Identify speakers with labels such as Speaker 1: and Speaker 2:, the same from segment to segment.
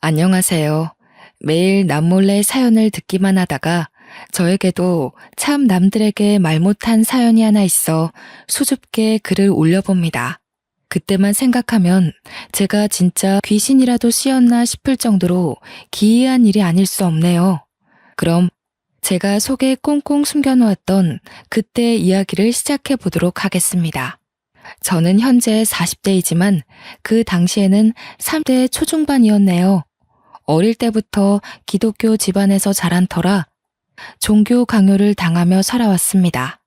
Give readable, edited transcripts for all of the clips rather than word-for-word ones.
Speaker 1: 안녕하세요. 매일 남몰래 사연을 듣기만 하다가 저에게도 참 남들에게 말 못한 사연이 하나 있어 수줍게 글을 올려봅니다. 그때만 생각하면 제가 진짜 귀신이라도 씌었나 싶을 정도로 기이한 일이 아닐 수 없네요. 그럼 제가 속에 꽁꽁 숨겨놓았던 그때 이야기를 시작해 보도록 하겠습니다. 저는 현재 40대이지만 그 당시에는 30대 초중반이었네요. 어릴 때부터 기독교 집안에서 자란 터라 종교 강요를 당하며 살아왔습니다.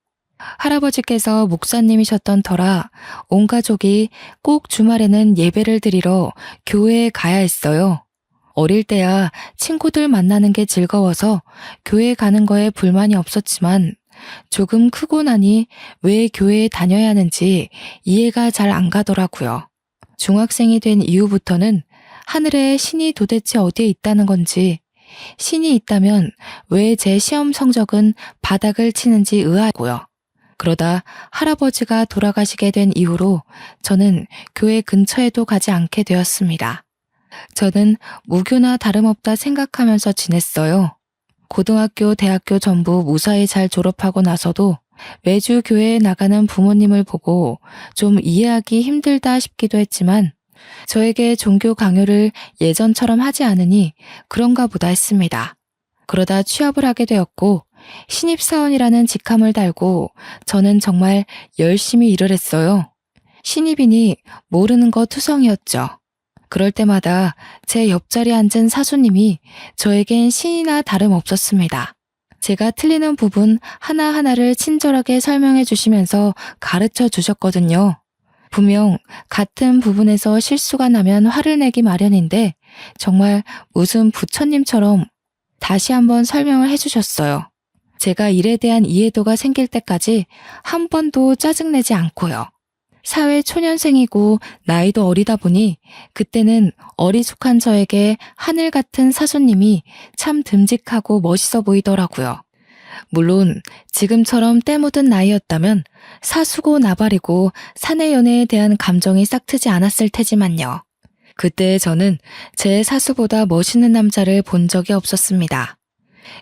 Speaker 1: 할아버지께서 목사님이셨던 터라 온 가족이 꼭 주말에는 예배를 드리러 교회에 가야 했어요. 어릴 때야 친구들 만나는 게 즐거워서 교회 가는 거에 불만이 없었지만 조금 크고 나니 왜 교회에 다녀야 하는지 이해가 잘 안 가더라고요. 중학생이 된 이후부터는 하늘에 신이 도대체 어디에 있다는 건지, 신이 있다면 왜 제 시험 성적은 바닥을 치는지 의아하고요. 그러다 할아버지가 돌아가시게 된 이후로 저는 교회 근처에도 가지 않게 되었습니다. 저는 무교나 다름없다 생각하면서 지냈어요. 고등학교, 대학교 전부 무사히 잘 졸업하고 나서도 매주 교회에 나가는 부모님을 보고 좀 이해하기 힘들다 싶기도 했지만 저에게 종교 강요를 예전처럼 하지 않으니 그런가 보다 했습니다. 그러다 취업을 하게 되었고 신입사원이라는 직함을 달고 저는 정말 열심히 일을 했어요. 신입이니 모르는 거 투성이었죠. 그럴 때마다 제 옆자리에 앉은 사수님이 저에겐 신이나 다름없었습니다. 제가 틀리는 부분 하나하나를 친절하게 설명해 주시면서 가르쳐 주셨거든요. 분명 같은 부분에서 실수가 나면 화를 내기 마련인데 정말 무슨 부처님처럼 다시 한번 설명을 해주셨어요. 제가 일에 대한 이해도가 생길 때까지 한 번도 짜증내지 않고요. 사회 초년생이고 나이도 어리다 보니 그때는 어리숙한 저에게 하늘 같은 사수님이 참 듬직하고 멋있어 보이더라고요. 물론 지금처럼 때 묻은 나이였다면 사수고 나발이고 사내 연애에 대한 감정이 싹트지 않았을 테지만요. 그때 저는 제 사수보다 멋있는 남자를 본 적이 없었습니다.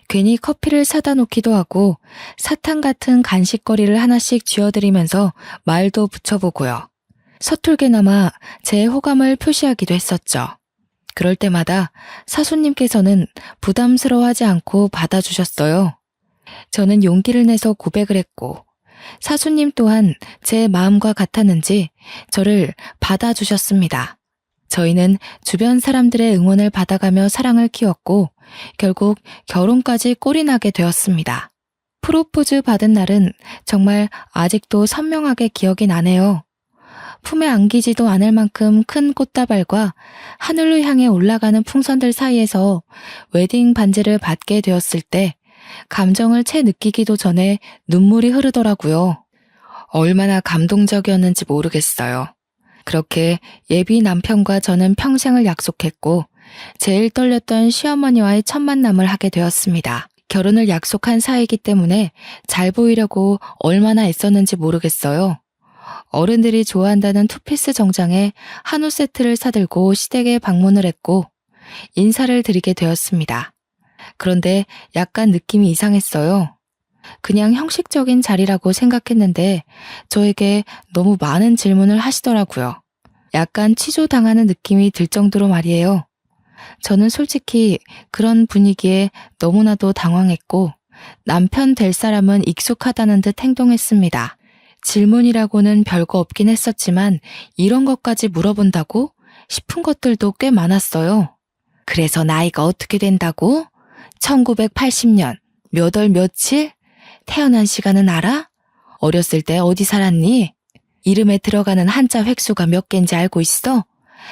Speaker 1: 괜히 커피를 사다 놓기도 하고 사탕 같은 간식거리를 하나씩 쥐어드리면서 말도 붙여보고요. 서툴게나마 제 호감을 표시하기도 했었죠. 그럴 때마다 사수님께서는 부담스러워하지 않고 받아주셨어요. 저는 용기를 내서 고백을 했고 사수님 또한 제 마음과 같았는지 저를 받아주셨습니다. 저희는 주변 사람들의 응원을 받아가며 사랑을 키웠고 결국 결혼까지 꼴이 나게 되었습니다. 프로포즈 받은 날은 정말 아직도 선명하게 기억이 나네요. 품에 안기지도 않을 만큼 큰 꽃다발과 하늘로 향해 올라가는 풍선들 사이에서 웨딩 반지를 받게 되었을 때 감정을 채 느끼기도 전에 눈물이 흐르더라고요. 얼마나 감동적이었는지 모르겠어요. 그렇게 예비 남편과 저는 평생을 약속했고 제일 떨렸던 시어머니와의 첫 만남을 하게 되었습니다. 결혼을 약속한 사이이기 때문에 잘 보이려고 얼마나 애썼는지 모르겠어요. 어른들이 좋아한다는 투피스 정장에 한우 세트를 사들고 시댁에 방문을 했고 인사를 드리게 되었습니다. 그런데 약간 느낌이 이상했어요. 그냥 형식적인 자리라고 생각했는데 저에게 너무 많은 질문을 하시더라고요. 약간 취조당하는 느낌이 들 정도로 말이에요. 저는 솔직히 그런 분위기에 너무나도 당황했고 남편 될 사람은 익숙하다는 듯 행동했습니다. 질문이라고는 별거 없긴 했었지만 이런 것까지 물어본다고 싶은 것들도 꽤 많았어요. 그래서 나이가 어떻게 된다고? 1980년 몇 월 며칠? 태어난 시간은 알아? 어렸을 때 어디 살았니? 이름에 들어가는 한자 획수가 몇 개인지 알고 있어?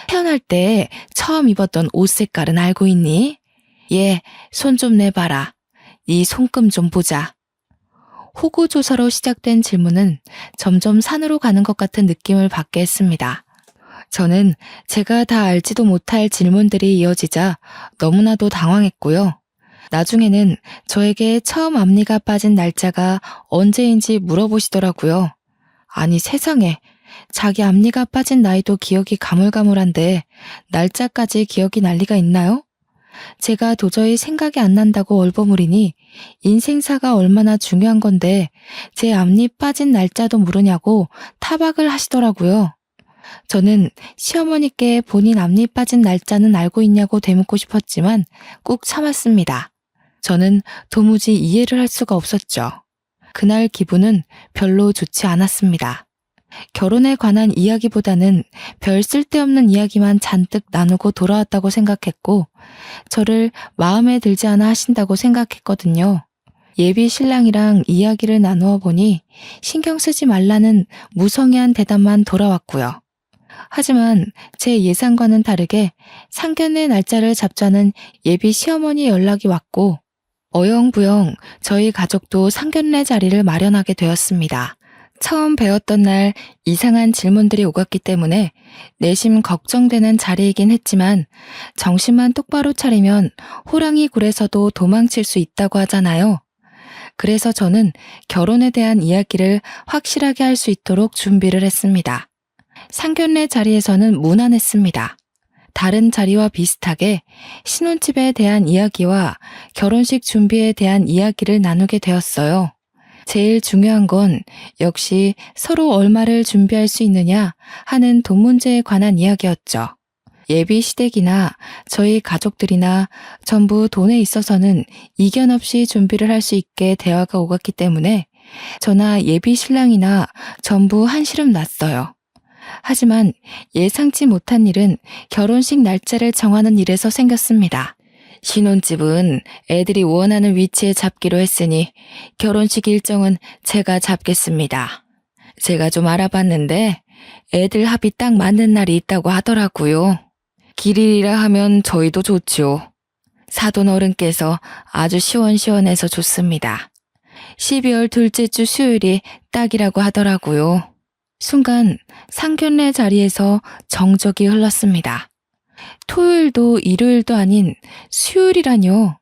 Speaker 1: 태어날 때 처음 입었던 옷 색깔은 알고 있니? 얘, 손 좀 내봐라. 네 손금 좀 보자. 호구조사로 시작된 질문은 점점 산으로 가는 것 같은 느낌을 받게 했습니다. 저는 제가 다 알지도 못할 질문들이 이어지자 너무나도 당황했고요. 나중에는 저에게 처음 앞니가 빠진 날짜가 언제인지 물어보시더라고요. 아니 세상에, 자기 앞니가 빠진 나이도 기억이 가물가물한데 날짜까지 기억이 날 리가 있나요? 제가 도저히 생각이 안 난다고 얼버무리니 인생사가 얼마나 중요한 건데 제 앞니 빠진 날짜도 모르냐고 타박을 하시더라고요. 저는 시어머니께 본인 앞니 빠진 날짜는 알고 있냐고 되묻고 싶었지만 꾹 참았습니다. 저는 도무지 이해를 할 수가 없었죠. 그날 기분은 별로 좋지 않았습니다. 결혼에 관한 이야기보다는 별 쓸데없는 이야기만 잔뜩 나누고 돌아왔다고 생각했고 저를 마음에 들지 않아 하신다고 생각했거든요. 예비 신랑이랑 이야기를 나누어 보니 신경 쓰지 말라는 무성의한 대답만 돌아왔고요. 하지만 제 예상과는 다르게 상견례 날짜를 잡자는 예비 시어머니 연락이 왔고 어영부영 저희 가족도 상견례 자리를 마련하게 되었습니다. 처음 배웠던 날 이상한 질문들이 오갔기 때문에 내심 걱정되는 자리이긴 했지만 정신만 똑바로 차리면 호랑이 굴에서도 도망칠 수 있다고 하잖아요. 그래서 저는 결혼에 대한 이야기를 확실하게 할 수 있도록 준비를 했습니다. 상견례 자리에서는 무난했습니다. 다른 자리와 비슷하게 신혼집에 대한 이야기와 결혼식 준비에 대한 이야기를 나누게 되었어요. 제일 중요한 건 역시 서로 얼마를 준비할 수 있느냐 하는 돈 문제에 관한 이야기였죠. 예비 시댁이나 저희 가족들이나 전부 돈에 있어서는 이견 없이 준비를 할 수 있게 대화가 오갔기 때문에 저나 예비 신랑이나 전부 한시름 났어요. 하지만 예상치 못한 일은 결혼식 날짜를 정하는 일에서 생겼습니다. 신혼집은 애들이 원하는 위치에 잡기로 했으니 결혼식 일정은 제가 잡겠습니다. 제가 좀 알아봤는데 애들 합이 딱 맞는 날이 있다고 하더라고요. 길일이라 하면 저희도 좋지요. 사돈 어른께서 아주 시원시원해서 좋습니다. 12월 둘째 주 수요일이 딱이라고 하더라고요. 순간 상견례 자리에서 정적이 흘렀습니다. 토요일도 일요일도 아닌 수요일이라뇨.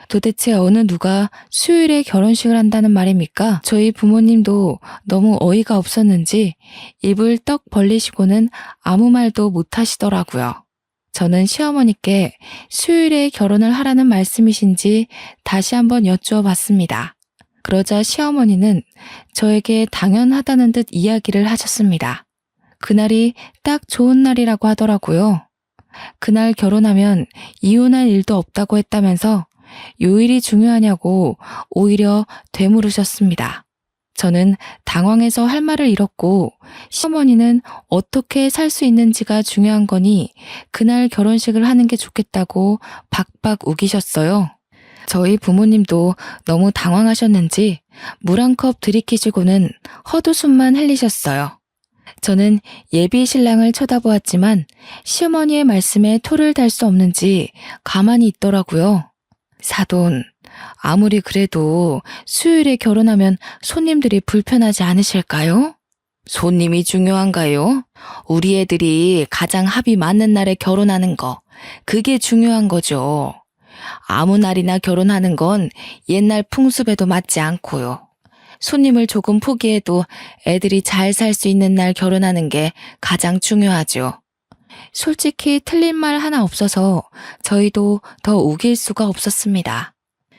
Speaker 1: 도대체 어느 누가 수요일에 결혼식을 한다는 말입니까? 저희 부모님도 너무 어이가 없었는지 입을 떡 벌리시고는 아무 말도 못 하시더라고요. 저는 시어머니께 수요일에 결혼을 하라는 말씀이신지 다시 한번 여쭈어 봤습니다. 그러자 시어머니는 저에게 당연하다는 듯 이야기를 하셨습니다. 그날이 딱 좋은 날이라고 하더라고요. 그날 결혼하면 이혼할 일도 없다고 했다면서 요일이 중요하냐고 오히려 되물으셨습니다. 저는 당황해서 할 말을 잃었고 시어머니는 어떻게 살 수 있는지가 중요한 거니 그날 결혼식을 하는 게 좋겠다고 박박 우기셨어요. 저희 부모님도 너무 당황하셨는지 물 한 컵 들이키시고는 헛웃음만 흘리셨어요. 저는 예비 신랑을 쳐다보았지만 시어머니의 말씀에 토를 달 수 없는지 가만히 있더라고요. 사돈, 아무리 그래도 수요일에 결혼하면 손님들이 불편하지 않으실까요? 손님이 중요한가요? 우리 애들이 가장 합이 맞는 날에 결혼하는 거, 그게 중요한 거죠. 아무 날이나 결혼하는 건 옛날 풍습에도 맞지 않고요. 손님을 조금 포기해도 애들이 잘 살 수 있는 날 결혼하는 게 가장 중요하죠. 솔직히 틀린 말 하나 없어서 저희도 더 우길 수가 없었습니다.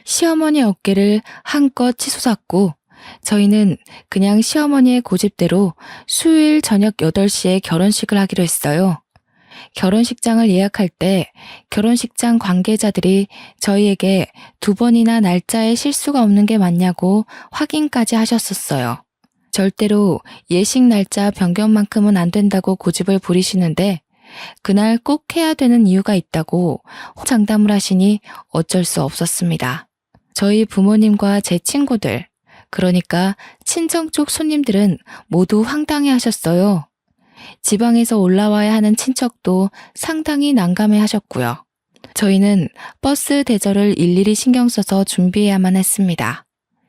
Speaker 1: 시어머니 어깨를 한껏 치솟았고 저희는 그냥 시어머니의 고집대로 수요일 저녁 8시에 결혼식을 하기로 했어요. 결혼식장을 예약할 때 결혼식장 관계자들이 저희에게 2번이나 날짜에 실수가 없는 게 맞냐고 확인까지 하셨었어요. 절대로 예식 날짜 변경만큼은 안 된다고 고집을 부리시는데 그날 꼭 해야 되는 이유가 있다고 장담을 하시니 어쩔 수 없었습니다. 저희 부모님과 제 친구들, 그러니까 친정 쪽 손님들은 모두 황당해 하셨어요. 지방에서 올라와야 하는 친척도 상당히 난감해 하셨고요. 저희는 버스 대절을 일일이 신경 써서 준비해야만 했습니다.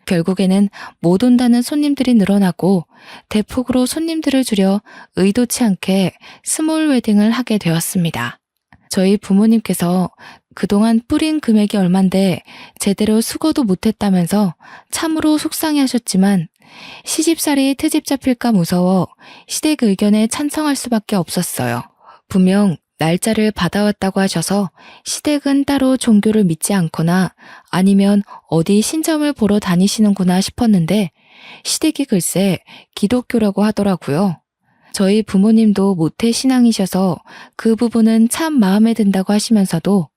Speaker 1: 결국에는 못 온다는 손님들이 늘어나고 대폭으로 손님들을 줄여 의도치 않게 스몰 웨딩을 하게 되었습니다. 저희 부모님께서 그동안 뿌린 금액이 얼만데 제대로 수고도 못했다면서 참으로 속상해 하셨지만 시집살이 트집 잡힐까 무서워 시댁 의견에 찬성할 수밖에 없었어요. 분명 날짜를 받아왔다고 하셔서 시댁은 따로 종교를 믿지 않거나 아니면 어디 신점을 보러 다니시는구나 싶었는데 시댁이 글쎄 기독교라고 하더라고요. 저희 부모님도 모태 신앙이셔서 그 부분은 참 마음에 든다고 하시면서도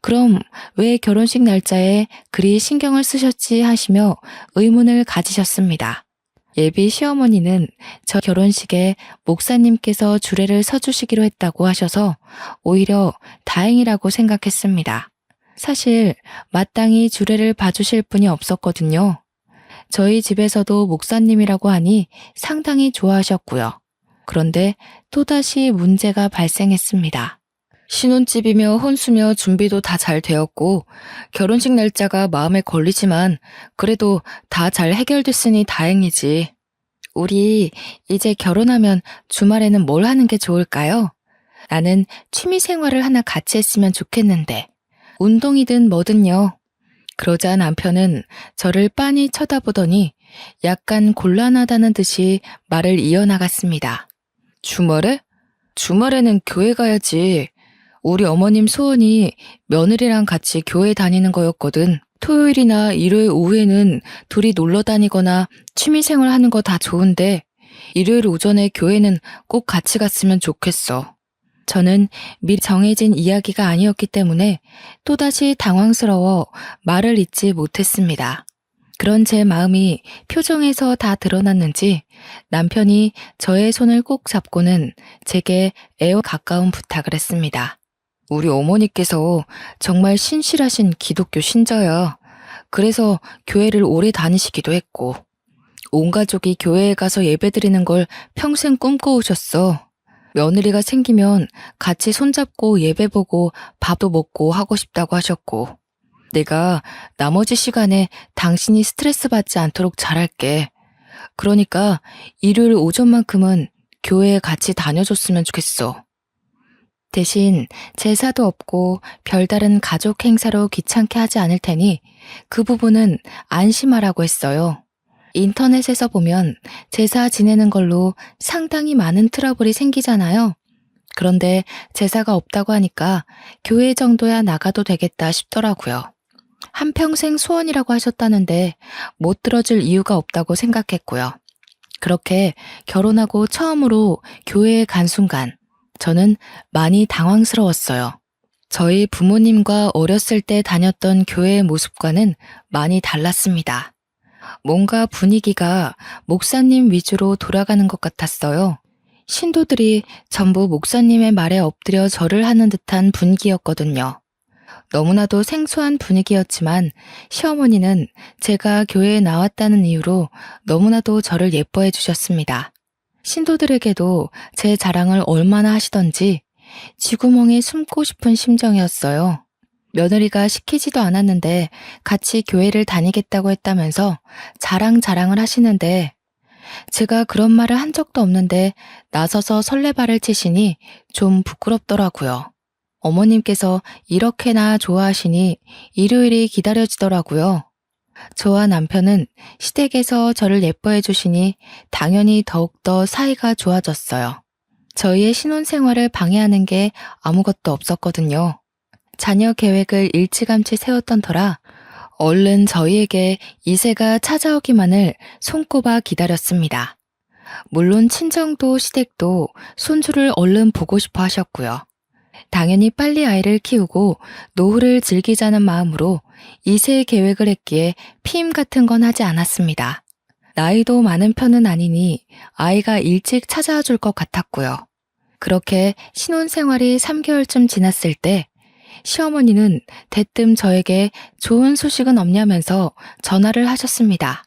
Speaker 1: 그럼 왜 결혼식 날짜에 그리 신경을 쓰셨지 하시며 의문을 가지셨습니다. 예비 시어머니는 저 결혼식에 목사님께서 주례를 서주시기로 했다고 하셔서 오히려 다행이라고 생각했습니다. 사실 마땅히 주례를 봐주실 분이 없었거든요. 저희 집에서도 목사님이라고 하니 상당히 좋아하셨고요. 그런데 또다시 문제가 발생했습니다. 신혼집이며 혼수며 준비도 다 잘 되었고 결혼식 날짜가 마음에 걸리지만 그래도 다 잘 해결됐으니 다행이지. 우리 이제 결혼하면 주말에는 뭘 하는 게 좋을까요? 나는 취미 생활을 하나 같이 했으면 좋겠는데 운동이든 뭐든요. 그러자 남편은 저를 빤히 쳐다보더니 약간 곤란하다는 듯이 말을 이어나갔습니다. 주말에? 주말에는 교회 가야지. 우리 어머님 소원이 며느리랑 같이 교회 다니는 거였거든. 토요일이나 일요일 오후에는 둘이 놀러 다니거나 취미생활 하는 거 다 좋은데 일요일 오전에 교회는 꼭 같이 갔으면 좋겠어. 저는 미리 정해진 이야기가 아니었기 때문에 또다시 당황스러워 말을 잇지 못했습니다. 그런 제 마음이 표정에서 다 드러났는지 남편이 저의 손을 꼭 잡고는 제게 애와 가까운 부탁을 했습니다. 우리 어머니께서 정말 신실하신 기독교 신자야. 그래서 교회를 오래 다니시기도 했고 온 가족이 교회에 가서 예배드리는 걸 평생 꿈꿔오셨어. 며느리가 생기면 같이 손잡고 예배 보고 밥도 먹고 하고 싶다고 하셨고 내가 나머지 시간에 당신이 스트레스 받지 않도록 잘할게. 그러니까 일요일 오전만큼은 교회에 같이 다녀줬으면 좋겠어. 대신 제사도 없고 별다른 가족 행사로 귀찮게 하지 않을 테니 그 부분은 안심하라고 했어요. 인터넷에서 보면 제사 지내는 걸로 상당히 많은 트러블이 생기잖아요. 그런데 제사가 없다고 하니까 교회 정도야 나가도 되겠다 싶더라고요. 한평생 소원이라고 하셨다는데 못 들어줄 이유가 없다고 생각했고요. 그렇게 결혼하고 처음으로 교회에 간 순간 저는 많이 당황스러웠어요. 저희 부모님과 어렸을 때 다녔던 교회의 모습과는 많이 달랐습니다. 뭔가 분위기가 목사님 위주로 돌아가는 것 같았어요. 신도들이 전부 목사님의 말에 엎드려 절을 하는 듯한 분위기였거든요. 너무나도 생소한 분위기였지만 시어머니는 제가 교회에 나왔다는 이유로 너무나도 저를 예뻐해 주셨습니다. 신도들에게도 제 자랑을 얼마나 하시던지 쥐구멍에 숨고 싶은 심정이었어요. 며느리가 시키지도 않았는데 같이 교회를 다니겠다고 했다면서 자랑을 하시는데 제가 그런 말을 한 적도 없는데 나서서 설레발을 치시니 좀 부끄럽더라고요. 어머님께서 이렇게나 좋아하시니 일요일이 기다려지더라고요. 저와 남편은 시댁에서 저를 예뻐해 주시니 당연히 더욱더 사이가 좋아졌어요. 저희의 신혼생활을 방해하는 게 아무것도 없었거든요. 자녀 계획을 일찌감치 세웠던 터라 얼른 저희에게 이세가 찾아오기만을 손꼽아 기다렸습니다. 물론 친정도 시댁도 손주를 얼른 보고 싶어 하셨고요. 당연히 빨리 아이를 키우고 노후를 즐기자는 마음으로 이세 계획을 했기에 피임 같은 건 하지 않았습니다. 나이도 많은 편은 아니니 아이가 일찍 찾아와 줄 것 같았고요. 그렇게 신혼생활이 3개월쯤 지났을 때 시어머니는 대뜸 저에게 좋은 소식은 없냐면서 전화를 하셨습니다.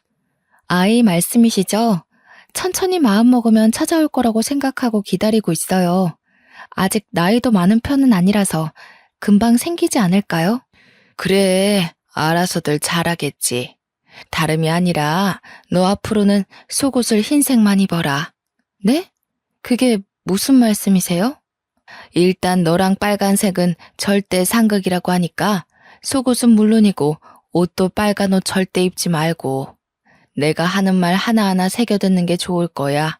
Speaker 1: 아이 말씀이시죠? 천천히 마음 먹으면 찾아올 거라고 생각하고 기다리고 있어요. 아직 나이도 많은 편은 아니라서 금방 생기지 않을까요? 그래, 알아서들 잘하겠지. 다름이 아니라 너 앞으로는 속옷을 흰색만 입어라. 네? 그게 무슨 말씀이세요? 일단 너랑 빨간색은 절대 상극이라고 하니까 속옷은 물론이고 옷도 빨간 옷 절대 입지 말고. 내가 하는 말 하나하나 새겨듣는 게 좋을 거야.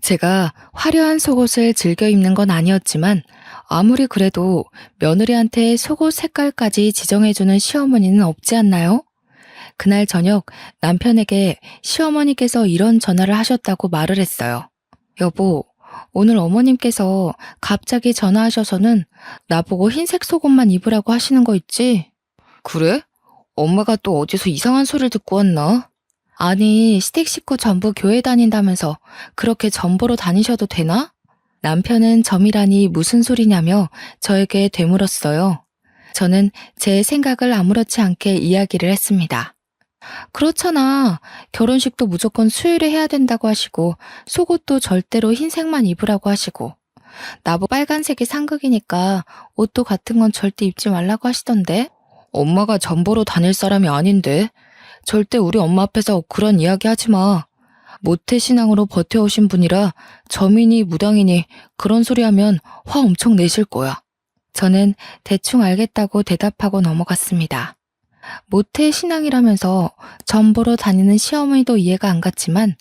Speaker 1: 제가 화려한 속옷을 즐겨 입는 건 아니었지만 아무리 그래도 며느리한테 속옷 색깔까지 지정해주는 시어머니는 없지 않나요? 그날 저녁 남편에게 시어머니께서 이런 전화를 하셨다고 말을 했어요. 여보, 오늘 어머님께서 갑자기 전화하셔서는 나보고 흰색 속옷만 입으라고 하시는 거 있지? 그래? 엄마가 또 어디서 이상한 소리를 듣고 왔나? 아니, 시댁 식구 전부 교회 다닌다면서 그렇게 전보로 다니셔도 되나? 남편은 점이라니 무슨 소리냐며 저에게 되물었어요. 저는 제 생각을 아무렇지 않게 이야기를 했습니다. 그렇잖아. 결혼식도 무조건 수요일에 해야 된다고 하시고 속옷도 절대로 흰색만 입으라고 하시고 나보고 빨간색이 상극이니까 옷도 같은 건 절대 입지 말라고 하시던데? 엄마가 전보로 다닐 사람이 아닌데 절대 우리 엄마 앞에서 그런 이야기 하지 마. 모태신앙으로 버텨오신 분이라 점이니 무당이니 그런 소리 하면 화 엄청 내실 거야. 저는 대충 알겠다고 대답하고 넘어갔습니다. 모태신앙이라면서 점 보러 다니는 시어머니도 이해가 안 갔지만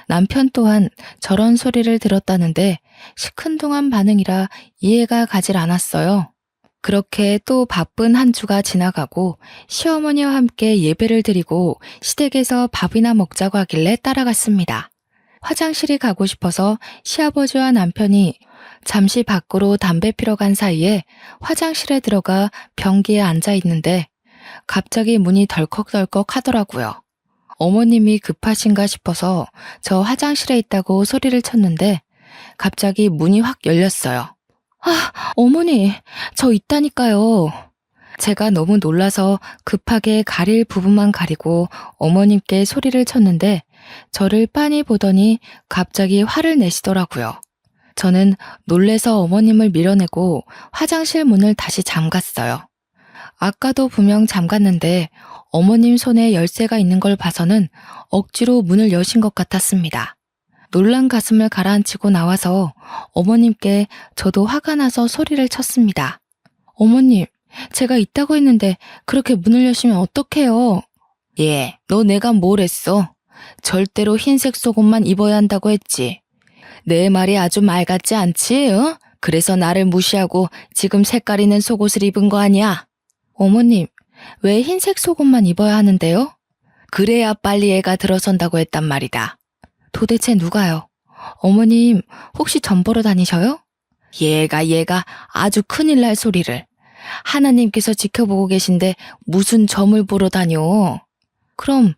Speaker 1: 남편 또한 저런 소리를 들었다는데 시큰둥한 반응이라 이해가 가질 않았어요. 그렇게 또 바쁜 한 주가 지나가고 시어머니와 함께 예배를 드리고 시댁에서 밥이나 먹자고 하길래 따라갔습니다. 화장실이 가고 싶어서 시아버지와 남편이 잠시 밖으로 담배 피러 간 사이에 화장실에 들어가 변기에 앉아 있는데 갑자기 문이 덜컥덜컥 하더라고요. 어머님이 급하신가 싶어서 저 화장실에 있다고 소리를 쳤는데 갑자기 문이 확 열렸어요. 아, 어머니, 저 있다니까요. 제가 너무 놀라서 급하게 가릴 부분만 가리고 어머님께 소리를 쳤는데 저를 빤히 보더니 갑자기 화를 내시더라고요. 저는 놀래서 어머님을 밀어내고 화장실 문을 다시 잠갔어요. 아까도 분명 잠갔는데 어머님 손에 열쇠가 있는 걸 봐서는 억지로 문을 여신 것 같았습니다. 놀란 가슴을 가라앉히고 나와서 어머님께 저도 화가 나서 소리를 쳤습니다. 어머님, 제가 있다고 했는데 그렇게 문을 여시면 어떡해요? 예, 너 내가 뭘 했어? 절대로 흰색 속옷만 입어야 한다고 했지. 내 말이 아주 말 같지 않지? 어? 그래서 나를 무시하고 지금 색깔 있는 속옷을 입은 거 아니야? 어머님, 왜 흰색 속옷만 입어야 하는데요? 그래야 빨리 애가 들어선다고 했단 말이다. 도대체 누가요? 어머님, 혹시 점 보러 다니셔요? 얘가 아주 큰일 날 소리를. 하나님께서 지켜보고 계신데 무슨 점을 보러 다녀? 그럼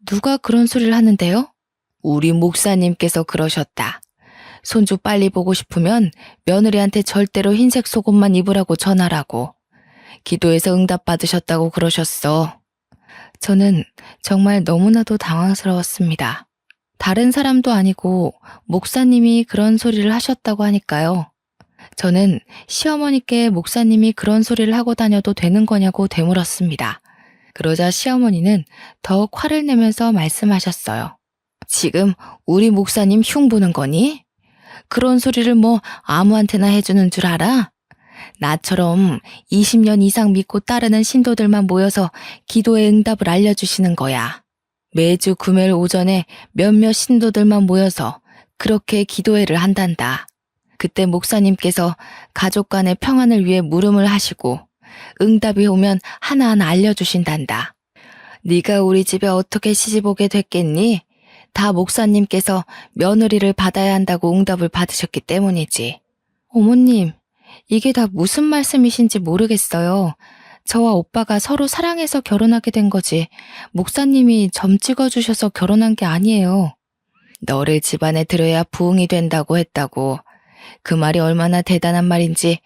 Speaker 1: 누가 그런 소리를 하는데요? 우리 목사님께서 그러셨다. 손주 빨리 보고 싶으면 며느리한테 절대로 흰색 속옷만 입으라고 전하라고. 기도해서 응답받으셨다고 그러셨어. 저는 정말 너무나도 당황스러웠습니다. 다른 사람도 아니고 목사님이 그런 소리를 하셨다고 하니까요. 저는 시어머니께 목사님이 그런 소리를 하고 다녀도 되는 거냐고 되물었습니다. 그러자 시어머니는 더욱 화를 내면서 말씀하셨어요. 지금 우리 목사님 흉보는 거니? 그런 소리를 뭐 아무한테나 해주는 줄 알아? 나처럼 20년 이상 믿고 따르는 신도들만 모여서 기도의 응답을 알려주시는 거야. 매주 금요일 오전에 몇몇 신도들만 모여서 그렇게 기도회를 한단다. 그때 목사님께서 가족 간의 평안을 위해 물음을 하시고 응답이 오면 하나하나 알려주신단다. 네가 우리 집에 어떻게 시집 오게 됐겠니? 다 목사님께서 며느리를 받아야 한다고 응답을 받으셨기 때문이지. 어머님, 이게 다 무슨 말씀이신지 모르겠어요. 저와 오빠가 서로 사랑해서 결혼하게 된 거지 목사님이 점 찍어주셔서 결혼한 게 아니에요. 너를 집안에 들여야 부흥이 된다고 했다고. 그 말이 얼마나 대단한 말인지.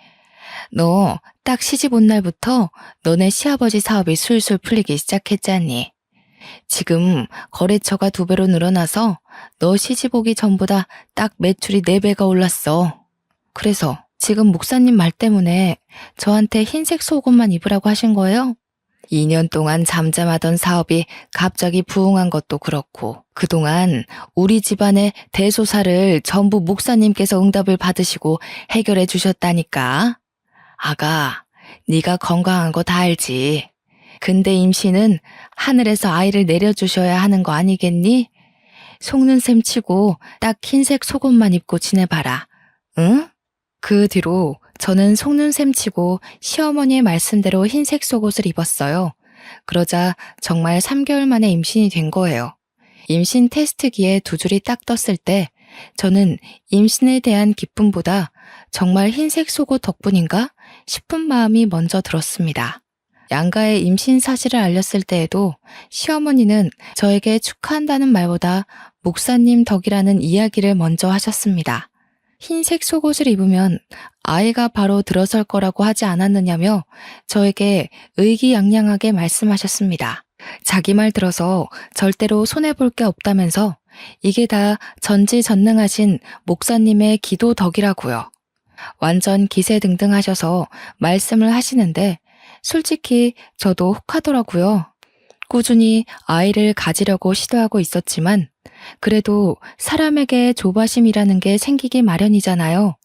Speaker 1: 너 딱 시집 온 날부터 너네 시아버지 사업이 술술 풀리기 시작했잖니. 지금 거래처가 2배로 늘어나서 너 시집 오기 전보다 딱 매출이 4배가 올랐어. 그래서 지금 목사님 말 때문에 저한테 흰색 속옷만 입으라고 하신 거예요? 2년 동안 잠잠하던 사업이 갑자기 부흥한 것도 그렇고 그동안 우리 집안의 대소사를 전부 목사님께서 응답을 받으시고 해결해 주셨다니까. 아가, 네가 건강한 거 다 알지. 근데 임신은 하늘에서 아이를 내려주셔야 하는 거 아니겠니? 속는 셈 치고 딱 흰색 속옷만 입고 지내봐라. 응? 그 뒤로 저는 속는 셈 치고 시어머니의 말씀대로 흰색 속옷을 입었어요. 그러자 정말 3개월 만에 임신이 된 거예요. 임신 테스트기에 두 줄이 딱 떴을 때 저는 임신에 대한 기쁨보다 정말 흰색 속옷 덕분인가 싶은 마음이 먼저 들었습니다. 양가의 임신 사실을 알렸을 때에도 시어머니는 저에게 축하한다는 말보다 목사님 덕이라는 이야기를 먼저 하셨습니다. 흰색 속옷을 입으면 아이가 바로 들어설 거라고 하지 않았느냐며 저에게 의기양양하게 말씀하셨습니다. 자기 말 들어서 절대로 손해볼 게 없다면서 이게 다 전지전능하신 목사님의 기도 덕이라고요. 완전 기세등등하셔서 말씀을 하시는데 솔직히 저도 혹하더라고요. 꾸준히 아이를 가지려고 시도하고 있었지만 그래도 사람에게 조바심이라는 게 생기기 마련이잖아요.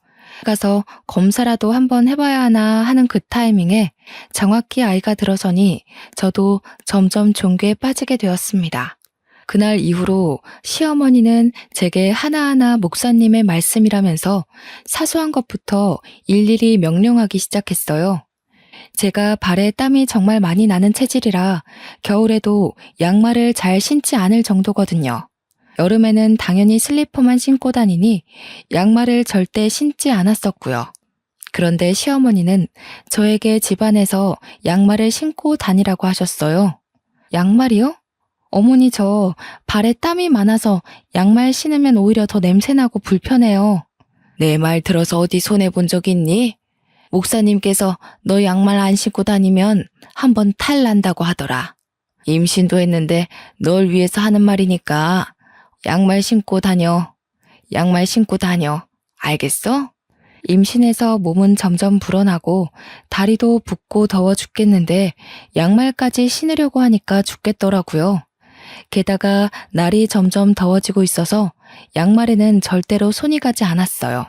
Speaker 1: 가서 검사라도 한번 해봐야 하나 하는 그 타이밍에 정확히 아이가 들어서니 저도 점점 종교에 빠지게 되었습니다. 그날 이후로 시어머니는 제게 하나하나 목사님의 말씀이라면서 사소한 것부터 일일이 명령하기 시작했어요. 제가 발에 땀이 정말 많이 나는 체질이라 겨울에도 양말을 잘 신지 않을 정도거든요. 여름에는 당연히 슬리퍼만 신고 다니니 양말을 절대 신지 않았었고요. 그런데 시어머니는 저에게 집안에서 양말을 신고 다니라고 하셨어요. 양말이요? 어머니 저 발에 땀이 많아서 양말 신으면 오히려 더 냄새나고 불편해요. 내 말 들어서 어디 손해본 적 있니? 목사님께서 너 양말 안 신고 다니면 한번 탈 난다고 하더라. 임신도 했는데 널 위해서 하는 말이니까 양말 신고 다녀. 양말 신고 다녀. 알겠어? 임신해서 몸은 점점 불어나고 다리도 붓고 더워 죽겠는데 양말까지 신으려고 하니까 죽겠더라고요. 게다가 날이 점점 더워지고 있어서 양말에는 절대로 손이 가지 않았어요.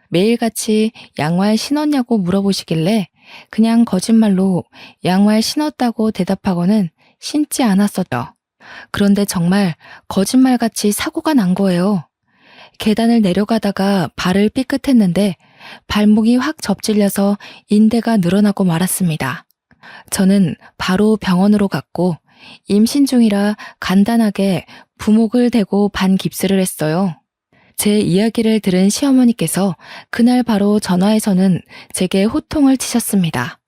Speaker 1: 매일같이 양말 신었냐고 물어보시길래 그냥 거짓말로 양말 신었다고 대답하고는 신지 않았었죠. 그런데 정말 거짓말같이 사고가 난 거예요. 계단을 내려가다가 발을 삐끗했는데 발목이 확 접질려서 인대가 늘어나고 말았습니다. 저는 바로 병원으로 갔고 임신 중이라 간단하게 부목을 대고 반깁스를 했어요. 제 이야기를 들은 시어머니께서 그날 바로 전화해서는 제게 호통을 치셨습니다.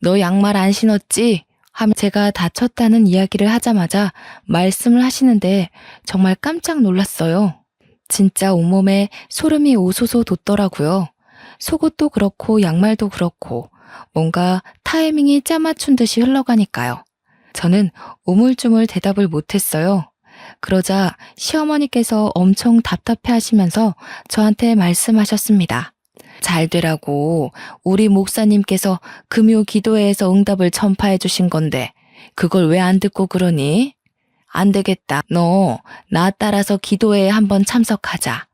Speaker 1: 너 양말 안 신었지? 하며 제가 다쳤다는 이야기를 하자마자 말씀을 하시는데 정말 깜짝 놀랐어요. 진짜 온몸에 소름이 오소소 돋더라고요. 속옷도 그렇고 양말도 그렇고 뭔가 타이밍이 짜맞춘 듯이 흘러가니까요. 저는 우물쭈물 대답을 못했어요. 그러자 시어머니께서 엄청 답답해 하시면서 저한테 말씀하셨습니다. 잘 되라고 우리 목사님께서 금요 기도회에서 응답을 전파해 주신 건데 그걸 왜 안 듣고 그러니? 안 되겠다. 너 나 따라서 기도회에 한번 참석하자.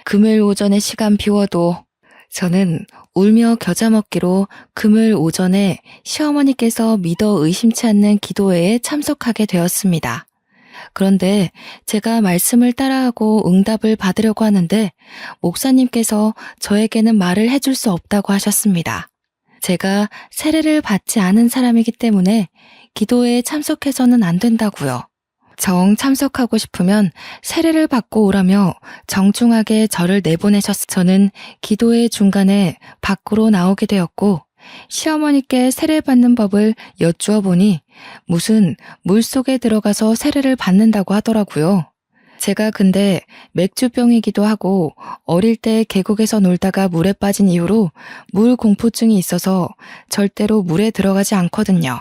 Speaker 1: 금요일 오전에 시간 비워도. 저는 울며 겨자 먹기로 금요일 오전에 시어머니께서 믿어 의심치 않는 기도회에 참석하게 되었습니다. 그런데 제가 말씀을 따라하고 응답을 받으려고 하는데 목사님께서 저에게는 말을 해줄 수 없다고 하셨습니다. 제가 세례를 받지 않은 사람이기 때문에 기도회에 참석해서는 안 된다고요. 정 참석하고 싶으면 세례를 받고 오라며 정중하게 저를 내보내셨어. 저는 기도회 중간에 밖으로 나오게 되었고 시어머니께 세례받는 법을 여쭈어 보니 무슨 물속에 들어가서 세례를 받는다고 하더라고요. 제가 근데 맥주병이기도 하고 어릴 때 계곡에서 놀다가 물에 빠진 이후로 물 공포증이 있어서 절대로 물에 들어가지 않거든요.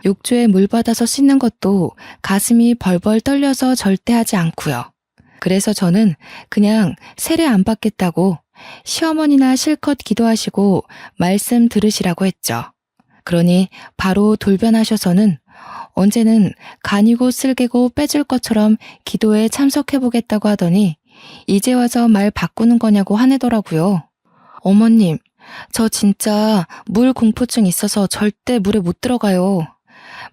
Speaker 1: 욕조에 물 받아서 씻는 것도 가슴이 벌벌 떨려서 절대 하지 않고요. 그래서 저는 그냥 세례 안 받겠다고 시어머니나 실컷 기도하시고 말씀 들으시라고 했죠. 그러니 바로 돌변하셔서는 언제는 간이고 쓸개고 빼줄 것처럼 기도에 참석해보겠다고 하더니 이제 와서 말 바꾸는 거냐고 화내더라고요. 어머님, 저 진짜 물 공포증 있어서 절대 물에 못 들어가요.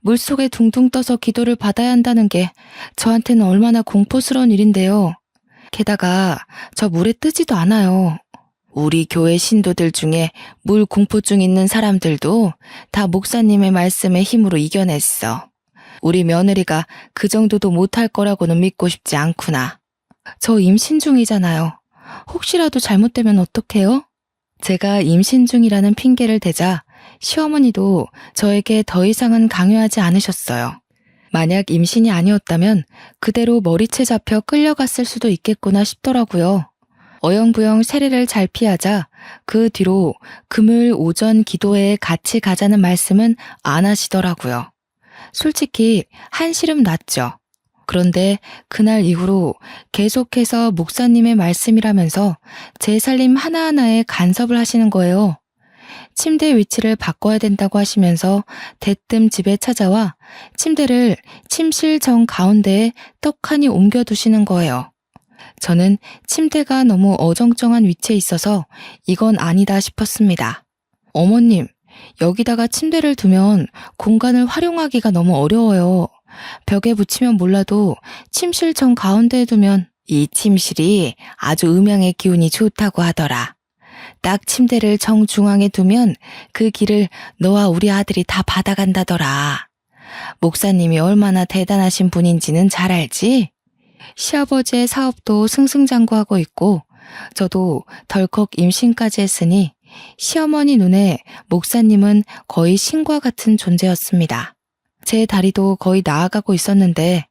Speaker 1: 물속에 둥둥 떠서 기도를 받아야 한다는 게 저한테는 얼마나 공포스러운 일인데요. 게다가 저 물에 뜨지도 않아요. 우리 교회 신도들 중에 물 공포증 있는 사람들도 다 목사님의 말씀의 힘으로 이겨냈어. 우리 며느리가 그 정도도 못할 거라고는 믿고 싶지 않구나. 저 임신 중이잖아요. 혹시라도 잘못되면 어떡해요? 제가 임신 중이라는 핑계를 대자 시어머니도 저에게 더 이상은 강요하지 않으셨어요. 만약 임신이 아니었다면 그대로 머리채 잡혀 끌려갔을 수도 있겠구나 싶더라고요. 어영부영 세례를 잘 피하자 그 뒤로 금요일 오전 기도회에 같이 가자는 말씀은 안 하시더라고요. 솔직히 한시름 났죠. 그런데 그날 이후로 계속해서 목사님의 말씀이라면서 제 살림 하나하나에 간섭을 하시는 거예요. 침대 위치를 바꿔야 된다고 하시면서 대뜸 집에 찾아와 침대를 침실 정 가운데에 떡하니 옮겨두시는 거예요. 저는 침대가 너무 어정쩡한 위치에 있어서 이건 아니다 싶었습니다. 어머님, 여기다가 침대를 두면 공간을 활용하기가 너무 어려워요. 벽에 붙이면 몰라도 침실 정 가운데에 두면 이 침실이 아주 음양의 기운이 좋다고 하더라. 딱 침대를 정중앙에 두면 그 길을 너와 우리 아들이 다 받아간다더라. 목사님이 얼마나 대단하신 분인지는 잘 알지? 시아버지의 사업도 승승장구하고 있고 저도 덜컥 임신까지 했으니 시어머니 눈에 목사님은 거의 신과 같은 존재였습니다. 제 다리도 거의 나아가고 있었는데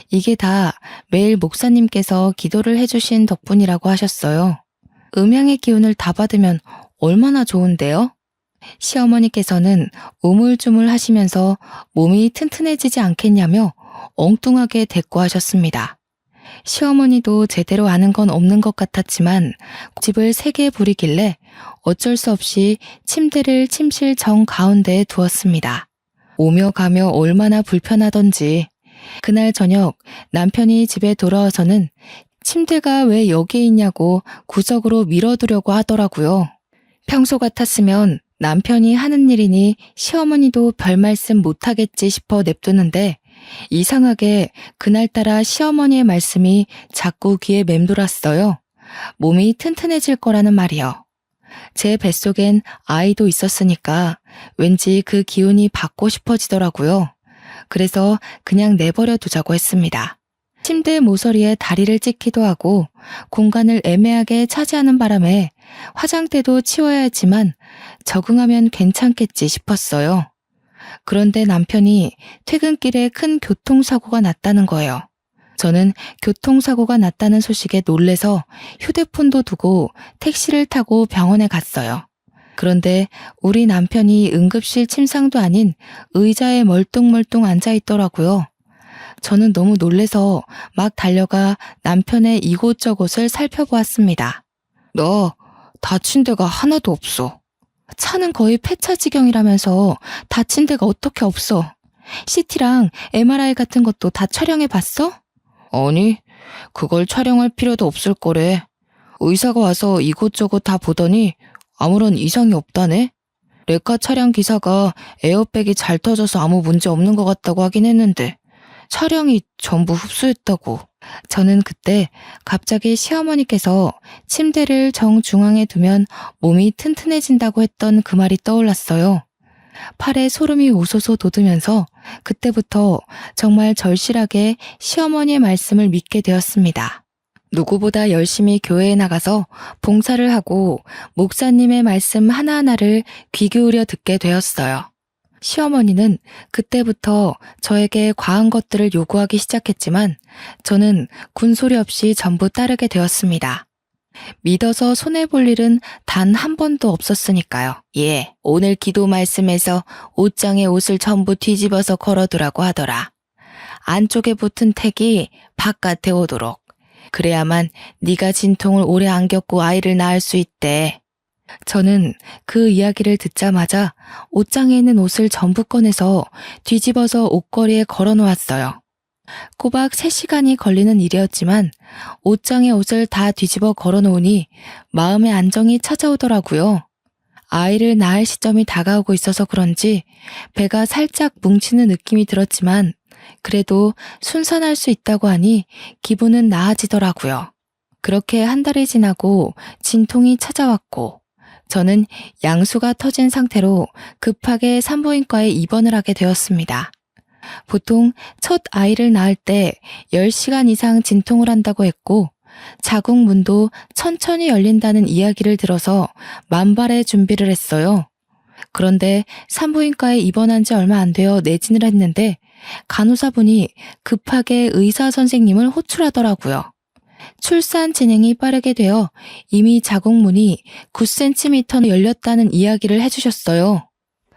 Speaker 1: 이게 다 매일 목사님께서 기도를 해주신 덕분이라고 하셨어요. 음양의 기운을 다 받으면 얼마나 좋은데요? 시어머니께서는 우물쭈물 하시면서 몸이 튼튼해지지 않겠냐며 엉뚱하게 대꾸하셨습니다. 시어머니도 제대로 아는 건 없는 것 같았지만 집을 3개 부리길래 어쩔 수 없이 침대를 침실 정 가운데에 두었습니다. 오며 가며 얼마나 불편하던지 그날 저녁 남편이 집에 돌아와서는 침대가 왜 여기에 있냐고 구석으로 밀어두려고 하더라고요. 평소 같았으면 남편이 하는 일이니 시어머니도 별 말씀 못하겠지 싶어 냅두는데 이상하게 그날따라 시어머니의 말씀이 자꾸 귀에 맴돌았어요. 몸이 튼튼해질 거라는 말이요. 제 뱃속엔 아이도 있었으니까 왠지 그 기운이 받고 싶어지더라고요. 그래서 그냥 내버려 두자고 했습니다. 침대 모서리에 다리를 찍기도 하고 공간을 애매하게 차지하는 바람에 화장대도 치워야 했지만 적응하면 괜찮겠지 싶었어요. 그런데 남편이 퇴근길에 큰 교통사고가 났다는 거예요. 저는 교통사고가 났다는 소식에 놀래서 휴대폰도 두고 택시를 타고 병원에 갔어요. 그런데 우리 남편이 응급실 침상도 아닌 의자에 멀뚱멀뚱 앉아 있더라고요. 저는 너무 놀래서 막 달려가 남편의 이곳저곳을 살펴보았습니다. 너 다친 데가 하나도 없어. 차는 거의 폐차 지경이라면서 다친 데가 어떻게 없어. CT랑 MRI 같은 것도 다 촬영해 봤어? 아니, 그걸 촬영할 필요도 없을 거래. 의사가 와서 이곳저곳 다 보더니 아무런 이상이 없다네. 레카 차량 기사가 에어백이 잘 터져서 아무 문제 없는 것 같다고 하긴 했는데 차량이 전부 흡수했다고. 저는 그때 갑자기 시어머니께서 침대를 정중앙에 두면 몸이 튼튼해진다고 했던 그 말이 떠올랐어요. 팔에 소름이 오소소 돋으면서 그때부터 정말 절실하게 시어머니의 말씀을 믿게 되었습니다. 누구보다 열심히 교회에 나가서 봉사를 하고 목사님의 말씀 하나하나를 귀 기울여 듣게 되었어요. 시어머니는 그때부터 저에게 과한 것들을 요구하기 시작했지만 저는 군소리 없이 전부 따르게 되었습니다. 믿어서 손해볼 일은 단 한 번도 없었으니까요. 예, 오늘 기도 말씀에서 옷장에 옷을 전부 뒤집어서 걸어두라고 하더라. 안쪽에 붙은 택이 바깥에 오도록. 그래야만 네가 진통을 오래 안 겪고 아이를 낳을 수 있대. 저는 그 이야기를 듣자마자 옷장에 있는 옷을 전부 꺼내서 뒤집어서 옷걸이에 걸어놓았어요. 꼬박 3시간이 걸리는 일이었지만 옷장에 옷을 다 뒤집어 걸어놓으니 마음의 안정이 찾아오더라고요. 아이를 낳을 시점이 다가오고 있어서 그런지 배가 살짝 뭉치는 느낌이 들었지만 그래도 순산할 수 있다고 하니 기분은 나아지더라고요. 그렇게 한 달이 지나고 진통이 찾아왔고 저는 양수가 터진 상태로 급하게 산부인과에 입원을 하게 되었습니다. 보통 첫 아이를 낳을 때 10시간 이상 진통을 한다고 했고 자궁 문도 천천히 열린다는 이야기를 들어서 만발의 준비를 했어요. 그런데 산부인과에 입원한 지 얼마 안 되어 내진을 했는데 간호사분이 급하게 의사 선생님을 호출하더라고요. 출산 진행이 빠르게 되어 이미 자궁문이 9cm 열렸다는 이야기를 해주셨어요.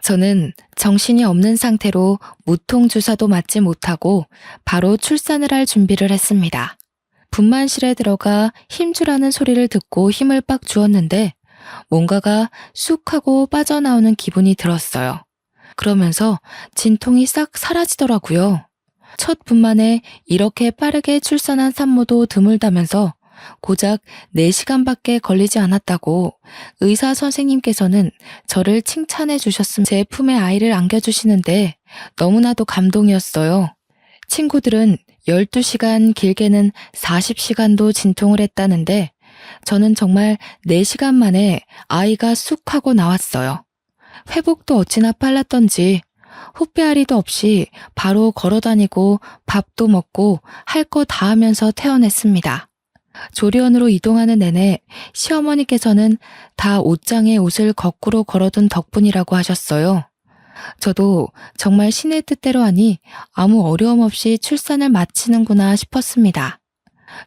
Speaker 1: 저는 정신이 없는 상태로 무통 주사도 맞지 못하고 바로 출산을 할 준비를 했습니다. 분만실에 들어가 힘주라는 소리를 듣고 힘을 빡 주었는데 뭔가가 쑥 하고 빠져나오는 기분이 들었어요. 그러면서 진통이 싹 사라지더라고요. 첫 분만에 이렇게 빠르게 출산한 산모도 드물다면서 고작 4시간밖에 걸리지 않았다고 의사 선생님께서는 저를 칭찬해 주셨으면 제 품에 아이를 안겨주시는데 너무나도 감동이었어요. 친구들은 12시간 길게는 40시간도 진통을 했다는데 저는 정말 4시간 만에 아이가 쑥 하고 나왔어요. 회복도 어찌나 빨랐던지 후배아리도 없이 바로 걸어다니고 밥도 먹고 할 거 다 하면서 퇴원했습니다. 조리원으로 이동하는 내내 시어머니께서는 다 옷장에 옷을 거꾸로 걸어둔 덕분이라고 하셨어요. 저도 정말 신의 뜻대로 하니 아무 어려움 없이 출산을 마치는구나 싶었습니다.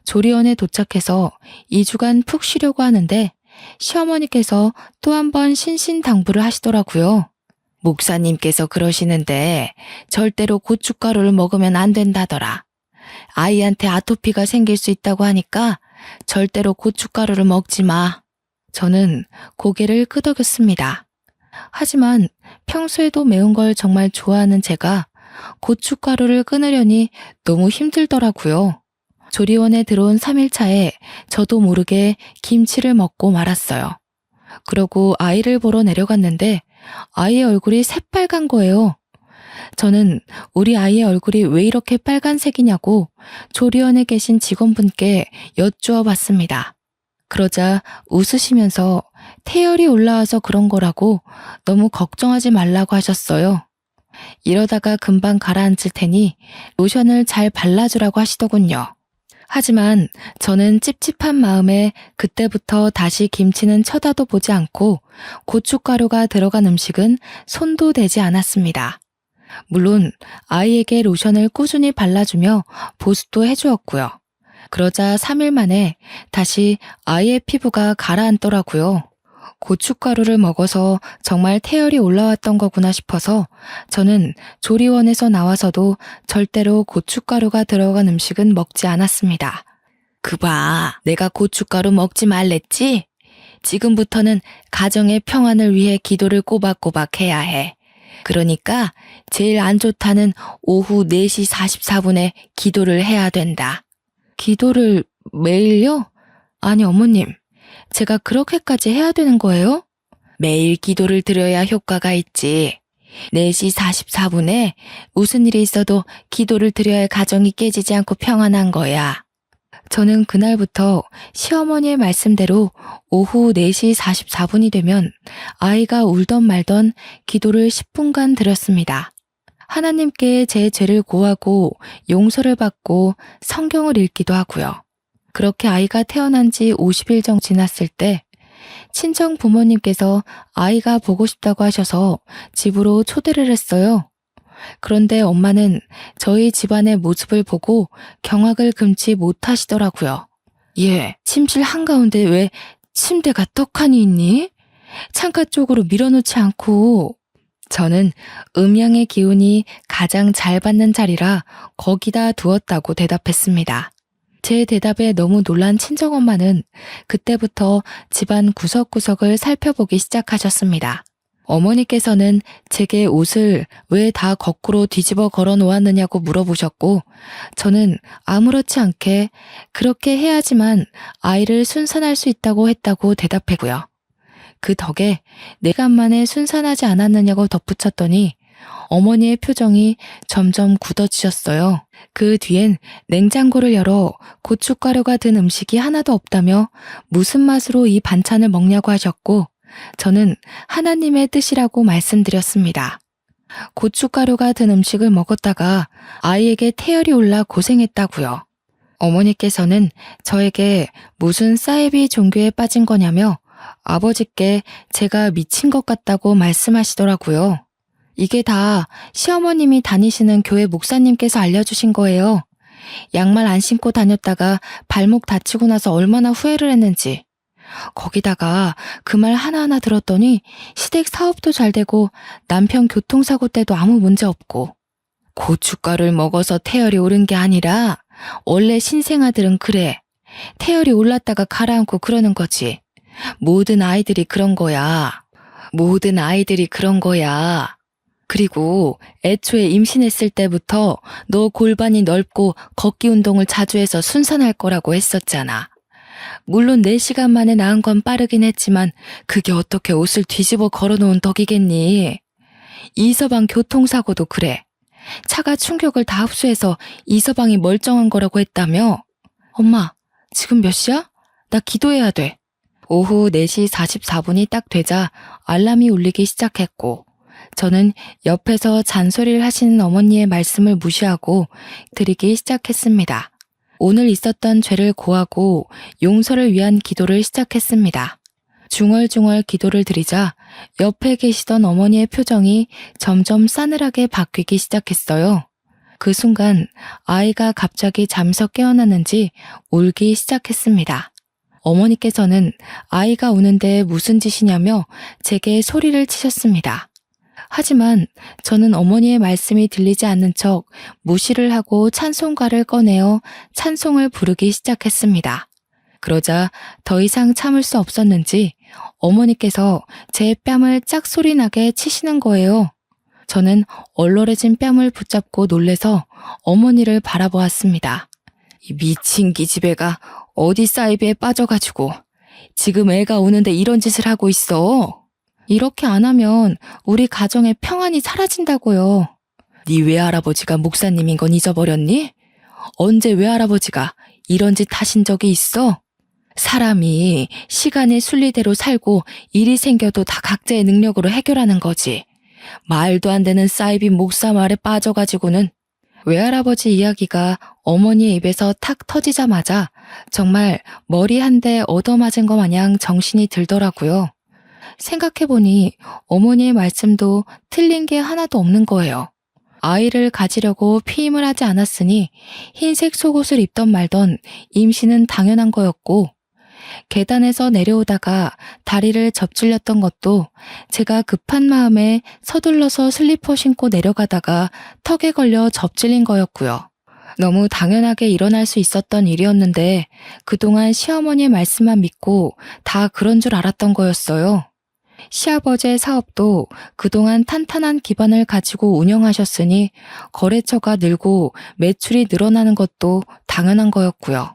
Speaker 1: 조리원에 도착해서 2주간 푹 쉬려고 하는데 시어머니께서 또 한 번 신신당부를 하시더라고요. 목사님께서 그러시는데 절대로 고춧가루를 먹으면 안 된다더라. 아이한테 아토피가 생길 수 있다고 하니까 절대로 고춧가루를 먹지 마. 저는 고개를 끄덕였습니다. 하지만 평소에도 매운 걸 정말 좋아하는 제가 고춧가루를 끊으려니 너무 힘들더라고요. 조리원에 들어온 3일차에 저도 모르게 김치를 먹고 말았어요. 그러고 아이를 보러 내려갔는데 아이의 얼굴이 새빨간 거예요. 저는 우리 아이의 얼굴이 왜 이렇게 빨간색이냐고 조리원에 계신 직원분께 여쭈어 봤습니다. 그러자 웃으시면서 태열이 올라와서 그런 거라고 너무 걱정하지 말라고 하셨어요. 이러다가 금방 가라앉을 테니 로션을 잘 발라주라고 하시더군요. 하지만 저는 찝찝한 마음에 그때부터 다시 김치는 쳐다도 보지 않고 고춧가루가 들어간 음식은 손도 대지 않았습니다. 물론 아이에게 로션을 꾸준히 발라주며 보습도 해주었고요. 그러자 3일 만에 다시 아이의 피부가 가라앉더라고요. 고춧가루를 먹어서 정말 태열이 올라왔던 거구나 싶어서 저는 조리원에서 나와서도 절대로 고춧가루가 들어간 음식은 먹지 않았습니다. 그봐, 내가 고춧가루 먹지 말랬지? 지금부터는 가정의 평안을 위해 기도를 꼬박꼬박 해야 해. 그러니까 제일 안 좋다는 오후 4시 44분에 기도를 해야 된다. 기도를 매일요? 아니 어머님, 제가 그렇게까지 해야 되는 거예요? 매일 기도를 드려야 효과가 있지. 4시 44분에 무슨 일이 있어도 기도를 드려야 가정이 깨지지 않고 평안한 거야. 저는 그날부터 시어머니의 말씀대로 오후 4시 44분이 되면 아이가 울던 말던 기도를 10분간 드렸습니다. 하나님께 제 죄를 고하고 용서를 받고 성경을 읽기도 하고요. 그렇게 아이가 태어난 지 50일 정도 지났을 때 친정 부모님께서 아이가 보고 싶다고 하셔서 집으로 초대를 했어요. 그런데 엄마는 저희 집안의 모습을 보고 경악을 금치 못하시더라고요. 얘, 침실 한가운데 왜 침대가 떡하니 있니? 창가 쪽으로 밀어놓지 않고. 저는 음양의 기운이 가장 잘 받는 자리라 거기다 두었다고 대답했습니다. 제 대답에 너무 놀란 친정엄마는 그때부터 집안 구석구석을 살펴보기 시작하셨습니다. 어머니께서는 제게 옷을 왜 다 거꾸로 뒤집어 걸어 놓았느냐고 물어보셨고 저는 아무렇지 않게 그렇게 해야지만 아이를 순산할 수 있다고 했다고 대답했고요. 그 덕에 4시간 만에 순산하지 않았느냐고 덧붙였더니 어머니의 표정이 점점 굳어지셨어요. 그 뒤엔 냉장고를 열어 고춧가루가 든 음식이 하나도 없다며 무슨 맛으로 이 반찬을 먹냐고 하셨고 저는 하나님의 뜻이라고 말씀드렸습니다. 고춧가루가 든 음식을 먹었다가 아이에게 태열이 올라 고생했다고요. 어머니께서는 저에게 무슨 사이비 종교에 빠진 거냐며 아버지께 제가 미친 것 같다고 말씀하시더라고요. 이게 다 시어머님이 다니시는 교회 목사님께서 알려주신 거예요. 양말 안 신고 다녔다가 발목 다치고 나서 얼마나 후회를 했는지. 거기다가 그 말 하나하나 들었더니 시댁 사업도 잘 되고 남편 교통사고 때도 아무 문제 없고. 고춧가루를 먹어서 태열이 오른 게 아니라 원래 신생아들은 그래. 태열이 올랐다가 가라앉고 그러는 거지. 모든 아이들이 그런 거야. 모든 아이들이 그런 거야. 그리고 애초에 임신했을 때부터 너 골반이 넓고 걷기 운동을 자주 해서 순산할 거라고 했었잖아. 물론 4시간 만에 낳은 건 빠르긴 했지만 그게 어떻게 옷을 뒤집어 걸어놓은 덕이겠니? 이서방 교통사고도 그래. 차가 충격을 다 흡수해서 이서방이 멀쩡한 거라고 했다며? 엄마, 지금 몇 시야? 나 기도해야 돼. 오후 4시 44분이 딱 되자 알람이 울리기 시작했고 저는 옆에서 잔소리를 하시는 어머니의 말씀을 무시하고 드리기 시작했습니다. 오늘 있었던 죄를 고하고 용서를 위한 기도를 시작했습니다. 중얼중얼 기도를 드리자 옆에 계시던 어머니의 표정이 점점 싸늘하게 바뀌기 시작했어요. 그 순간 아이가 갑자기 잠에서 깨어났는지 울기 시작했습니다. 어머니께서는 아이가 우는데 무슨 짓이냐며 제게 소리를 치셨습니다. 하지만 저는 어머니의 말씀이 들리지 않는 척 무시를 하고 찬송가를 꺼내어 찬송을 부르기 시작했습니다. 그러자 더 이상 참을 수 없었는지 어머니께서 제 뺨을 짝소리나게 치시는 거예요. 저는 얼얼해진 뺨을 붙잡고 놀래서 어머니를 바라보았습니다. 이 미친 기집애가 어디 사이비에 빠져가지고 지금 애가 오는데 이런 짓을 하고 있어. 이렇게 안 하면 우리 가정의 평안이 사라진다고요. 네 외할아버지가 목사님인 건 잊어버렸니? 언제 외할아버지가 이런 짓 하신 적이 있어? 사람이 시간의 순리대로 살고 일이 생겨도 다 각자의 능력으로 해결하는 거지. 말도 안 되는 사이비 목사 말에 빠져가지고는. 외할아버지 이야기가 어머니의 입에서 탁 터지자마자 정말 머리 한 대 얻어맞은 것 마냥 정신이 들더라고요. 생각해보니 어머니의 말씀도 틀린 게 하나도 없는 거예요. 아이를 가지려고 피임을 하지 않았으니 흰색 속옷을 입던 말던 임신은 당연한 거였고 계단에서 내려오다가 다리를 접질렸던 것도 제가 급한 마음에 서둘러서 슬리퍼 신고 내려가다가 턱에 걸려 접질린 거였고요. 너무 당연하게 일어날 수 있었던 일이었는데 그동안 시어머니의 말씀만 믿고 다 그런 줄 알았던 거였어요. 시아버지의 사업도 그동안 탄탄한 기반을 가지고 운영하셨으니 거래처가 늘고 매출이 늘어나는 것도 당연한 거였고요.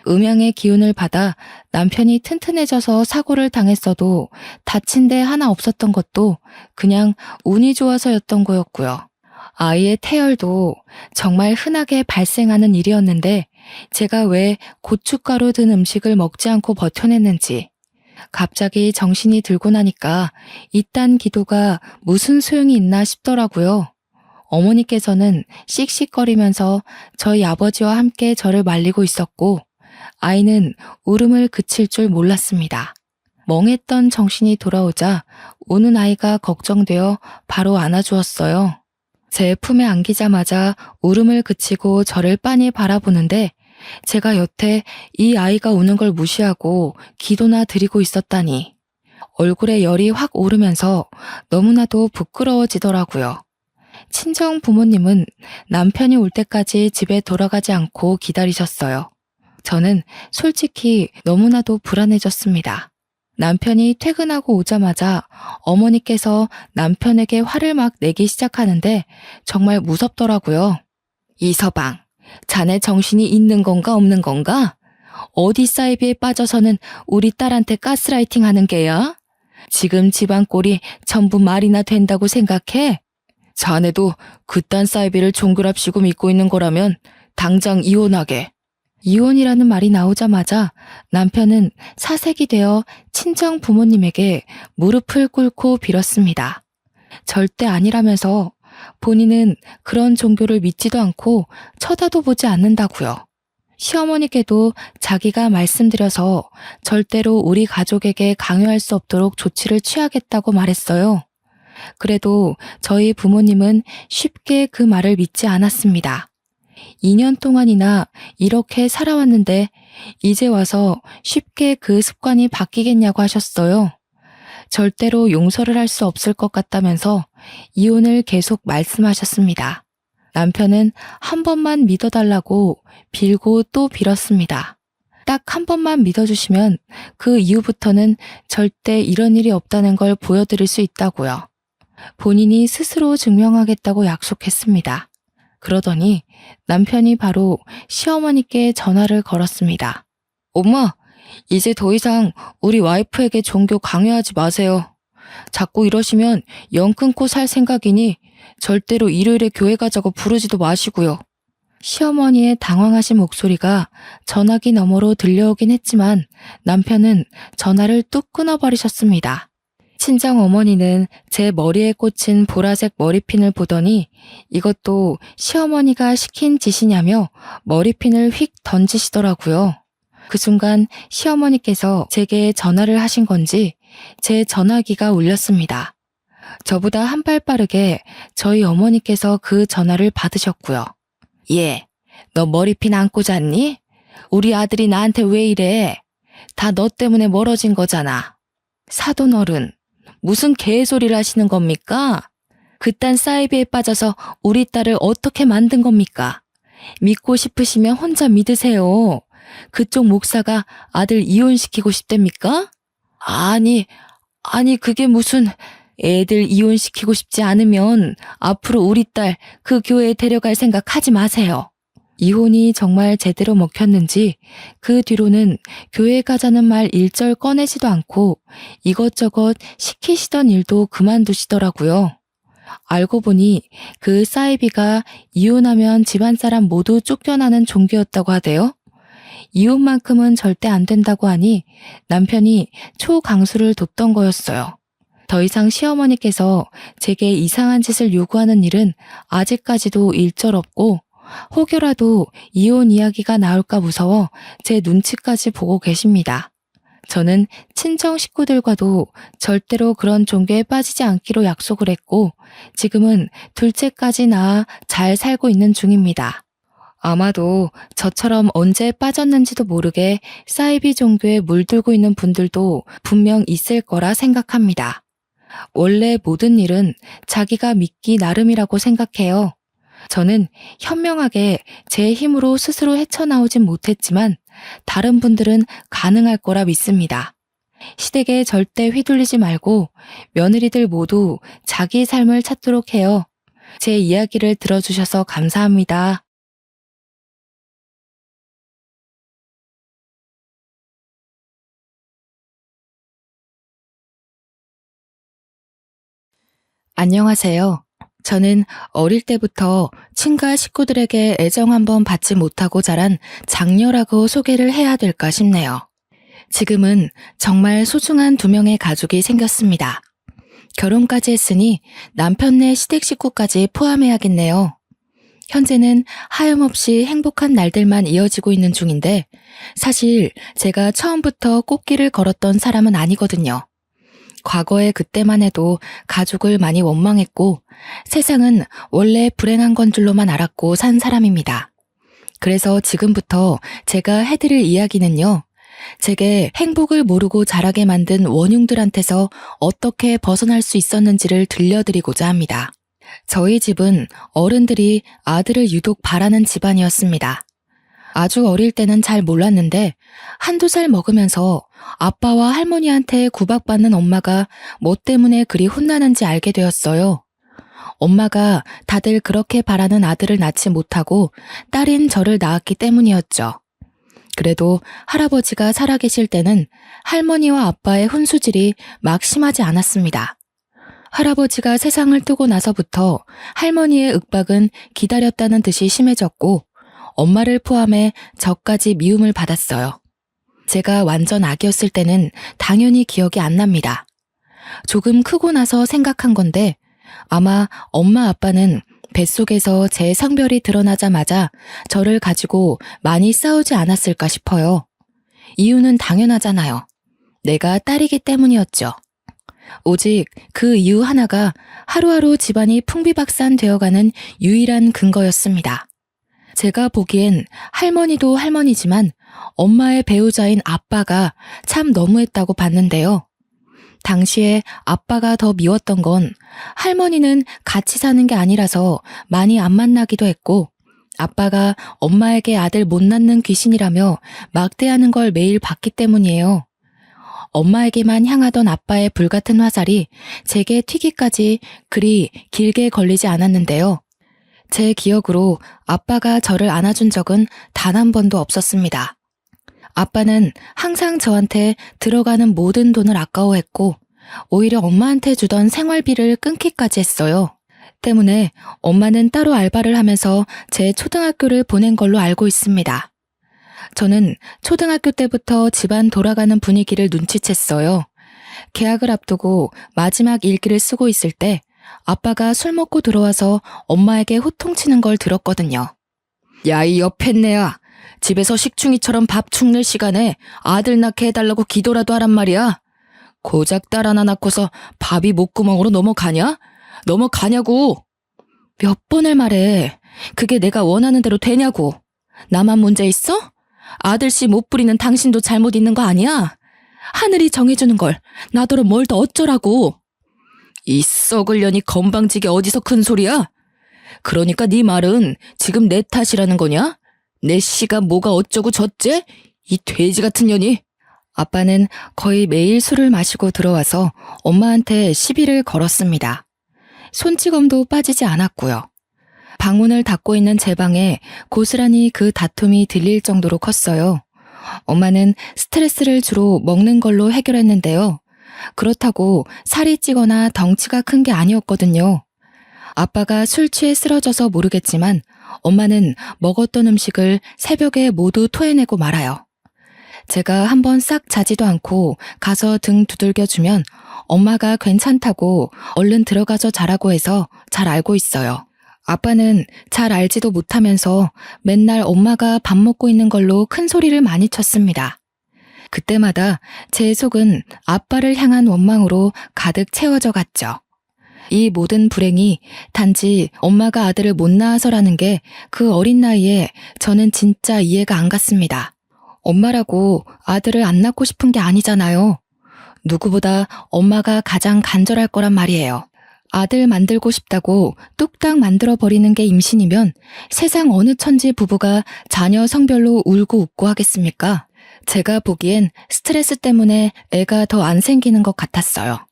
Speaker 1: 음양의 기운을 받아 남편이 튼튼해져서 사고를 당했어도 다친 데 하나 없었던 것도 그냥 운이 좋아서였던 거였고요. 아이의 태열도 정말 흔하게 발생하는 일이었는데 제가 왜 고춧가루 든 음식을 먹지 않고 버텨냈는지 갑자기 정신이 들고 나니까 이딴 기도가 무슨 소용이 있나 싶더라고요. 어머니께서는 씩씩거리면서 저희 아버지와 함께 저를 말리고 있었고 아이는 울음을 그칠 줄 몰랐습니다. 멍했던 정신이 돌아오자 우는 아이가 걱정되어 바로 안아주었어요. 제 품에 안기자마자 울음을 그치고 저를 빤히 바라보는데 제가 여태 이 아이가 우는 걸 무시하고 기도나 드리고 있었다니 얼굴에 열이 확 오르면서 너무나도 부끄러워지더라고요. 친정 부모님은 남편이 올 때까지 집에 돌아가지 않고 기다리셨어요. 저는 솔직히 너무나도 불안해졌습니다. 남편이 퇴근하고 오자마자 어머니께서 남편에게 화를 막 내기 시작하는데 정말 무섭더라고요. 이서방, 자네 정신이 있는 건가 없는 건가? 어디 사이비에 빠져서는 우리 딸한테 가스라이팅 하는 게야? 지금 집안 꼴이 전부 말이나 된다고 생각해? 자네도 그딴 사이비를 종교랍시고 믿고 있는 거라면 당장 이혼하게. 이혼이라는 말이 나오자마자 남편은 사색이 되어 친정 부모님에게 무릎을 꿇고 빌었습니다. 절대 아니라면서 본인은 그런 종교를 믿지도 않고 쳐다도 보지 않는다고요. 시어머니께도 자기가 말씀드려서 절대로 우리 가족에게 강요할 수 없도록 조치를 취하겠다고 말했어요. 그래도 저희 부모님은 쉽게 그 말을 믿지 않았습니다. 2년 동안이나 이렇게 살아왔는데 이제 와서 쉽게 그 습관이 바뀌겠냐고 하셨어요. 절대로 용서를 할 수 없을 것 같다면서 이혼을 계속 말씀하셨습니다. 남편은 한 번만 믿어달라고 빌고 또 빌었습니다. 딱 한 번만 믿어주시면 그 이후부터는 절대 이런 일이 없다는 걸 보여드릴 수 있다고요. 본인이 스스로 증명하겠다고 약속했습니다. 그러더니 남편이 바로 시어머니께 전화를 걸었습니다. 엄마, 이제 더 이상 우리 와이프에게 종교 강요하지 마세요. 자꾸 이러시면 영 끊고 살 생각이니 절대로 일요일에 교회 가자고 부르지도 마시고요. 시어머니의 당황하신 목소리가 전화기 너머로 들려오긴 했지만 남편은 전화를 뚝 끊어버리셨습니다. 친정 어머니는 제 머리에 꽂힌 보라색 머리핀을 보더니 이것도 시어머니가 시킨 짓이냐며 머리핀을 휙 던지시더라고요. 그 순간 시어머니께서 제게 전화를 하신 건지 제 전화기가 울렸습니다. 저보다 한 발 빠르게 저희 어머니께서 그 전화를 받으셨고요. 예, 너 머리핀 안 꽂았니? 우리 아들이 나한테 왜 이래? 다 너 때문에 멀어진 거잖아. 사돈 어른, 무슨 개소리를 하시는 겁니까? 그딴 사이비에 빠져서 우리 딸을 어떻게 만든 겁니까? 믿고 싶으시면 혼자 믿으세요. 그쪽 목사가 아들 이혼시키고 싶답니까? 아니 그게 무슨... 애들 이혼시키고 싶지 않으면 앞으로 우리 딸 그 교회에 데려갈 생각 하지 마세요. 이혼이 정말 제대로 먹혔는지 그 뒤로는 교회 가자는 말 일절 꺼내지도 않고 이것저것 시키시던 일도 그만두시더라고요. 알고 보니 그 사이비가 이혼하면 집안 사람 모두 쫓겨나는 종교였다고 하대요. 이혼만큼은 절대 안 된다고 하니 남편이 초강수를 뒀던 거였어요. 더 이상 시어머니께서 제게 이상한 짓을 요구하는 일은 아직까지도 일절 없고 혹여라도 이혼 이야기가 나올까 무서워 제 눈치까지 보고 계십니다. 저는 친정 식구들과도 절대로 그런 종교에 빠지지 않기로 약속을 했고 지금은 둘째까지 낳아 잘 살고 있는 중입니다. 아마도 저처럼 언제 빠졌는지도 모르게 사이비 종교에 물들고 있는 분들도 분명 있을 거라 생각합니다. 원래 모든 일은 자기가 믿기 나름이라고 생각해요. 저는 현명하게 제 힘으로 스스로 헤쳐나오진 못했지만 다른 분들은 가능할 거라 믿습니다. 시댁에 절대 휘둘리지 말고 며느리들 모두 자기 삶을 찾도록 해요. 제 이야기를 들어주셔서 감사합니다. 안녕하세요. 저는 어릴 때부터 친가 식구들에게 애정 한번 받지 못하고 자란 장녀라고 소개를 해야 될까 싶네요. 지금은 정말 소중한 2명의 가족이 생겼습니다. 결혼까지 했으니 남편네 시댁 식구까지 포함해야겠네요. 현재는 하염없이 행복한 날들만 이어지고 있는 중인데 사실 제가 처음부터 꽃길을 걸었던 사람은 아니거든요. 과거에 그때만 해도 가족을 많이 원망했고 세상은 원래 불행한 건 줄로만 알았고 산 사람입니다. 그래서 지금부터 제가 해드릴 이야기는요. 제게 행복을 모르고 자라게 만든 원흉들한테서 어떻게 벗어날 수 있었는지를 들려드리고자 합니다. 저희 집은 어른들이 아들을 유독 바라는 집안이었습니다. 아주 어릴 때는 잘 몰랐는데 1~2살 먹으면서 아빠와 할머니한테 구박받는 엄마가 뭐 때문에 그리 혼나는지 알게 되었어요. 엄마가 다들 그렇게 바라는 아들을 낳지 못하고 딸인 저를 낳았기 때문이었죠. 그래도 할아버지가 살아계실 때는 할머니와 아빠의 훈수질이 막 심하지 않았습니다. 할아버지가 세상을 뜨고 나서부터 할머니의 윽박은 기다렸다는 듯이 심해졌고 엄마를 포함해 저까지 미움을 받았어요. 제가 완전 아기였을 때는 당연히 기억이 안 납니다. 조금 크고 나서 생각한 건데 아마 엄마 아빠는 뱃속에서 제 성별이 드러나자마자 저를 가지고 많이 싸우지 않았을까 싶어요. 이유는 당연하잖아요. 내가 딸이기 때문이었죠. 오직 그 이유 하나가 하루하루 집안이 풍비박산 되어가는 유일한 근거였습니다. 제가 보기엔 할머니도 할머니지만 엄마의 배우자인 아빠가 참 너무했다고 봤는데요. 당시에 아빠가 더 미웠던 건 할머니는 같이 사는 게 아니라서 많이 안 만나기도 했고 아빠가 엄마에게 아들 못 낳는 귀신이라며 막대하는 걸 매일 봤기 때문이에요. 엄마에게만 향하던 아빠의 불같은 화살이 제게 튀기까지 그리 길게 걸리지 않았는데요. 제 기억으로 아빠가 저를 안아준 적은 단 한 번도 없었습니다. 아빠는 항상 저한테 들어가는 모든 돈을 아까워했고 오히려 엄마한테 주던 생활비를 끊기까지 했어요. 때문에 엄마는 따로 알바를 하면서 제 초등학교를 보낸 걸로 알고 있습니다. 저는 초등학교 때부터 집안 돌아가는 분위기를 눈치챘어요. 개학을 앞두고 마지막 일기를 쓰고 있을 때 아빠가 술 먹고 들어와서 엄마에게 호통치는 걸 들었거든요. 야, 이 옆했네야. 집에서 식충이처럼 밥 축낼 시간에 아들 낳게 해달라고 기도라도 하란 말이야. 고작 딸 하나 낳고서 밥이 목구멍으로 넘어가냐? 넘어가냐고. 몇 번을 말해. 그게 내가 원하는 대로 되냐고. 나만 문제 있어? 아들씨 못 부리는 당신도 잘못 있는 거 아니야? 하늘이 정해주는 걸 나더러 뭘 더 어쩌라고. 이 썩을 년이 건방지게 어디서 큰 소리야? 그러니까 네 말은 지금 내 탓이라는 거냐? 내 씨가 뭐가 어쩌고 저째? 이 돼지 같은 년이. 아빠는 거의 매일 술을 마시고 들어와서 엄마한테 시비를 걸었습니다. 손찌검도 빠지지 않았고요. 방문을 닫고 있는 제 방에 고스란히 그 다툼이 들릴 정도로 컸어요. 엄마는 스트레스를 주로 먹는 걸로 해결했는데요. 그렇다고 살이 찌거나 덩치가 큰 게 아니었거든요. 아빠가 술 취해 쓰러져서 모르겠지만 엄마는 먹었던 음식을 새벽에 모두 토해내고 말아요. 제가 한번 싹 자지도 않고 가서 등 두들겨주면 엄마가 괜찮다고 얼른 들어가서 자라고 해서 잘 알고 있어요. 아빠는 잘 알지도 못하면서 맨날 엄마가 밥 먹고 있는 걸로 큰 소리를 많이 쳤습니다. 그때마다 제 속은 아빠를 향한 원망으로 가득 채워져 갔죠. 이 모든 불행이 단지 엄마가 아들을 못 낳아서라는 게 그 어린 나이에 저는 진짜 이해가 안 갔습니다. 엄마라고 아들을 안 낳고 싶은 게 아니잖아요. 누구보다 엄마가 가장 간절할 거란 말이에요. 아들 만들고 싶다고 뚝딱 만들어버리는 게 임신이면 세상 어느 천지 부부가 자녀 성별로 울고 웃고 하겠습니까? 제가 보기엔 스트레스 때문에 애가 더 안 생기는 것 같았어요.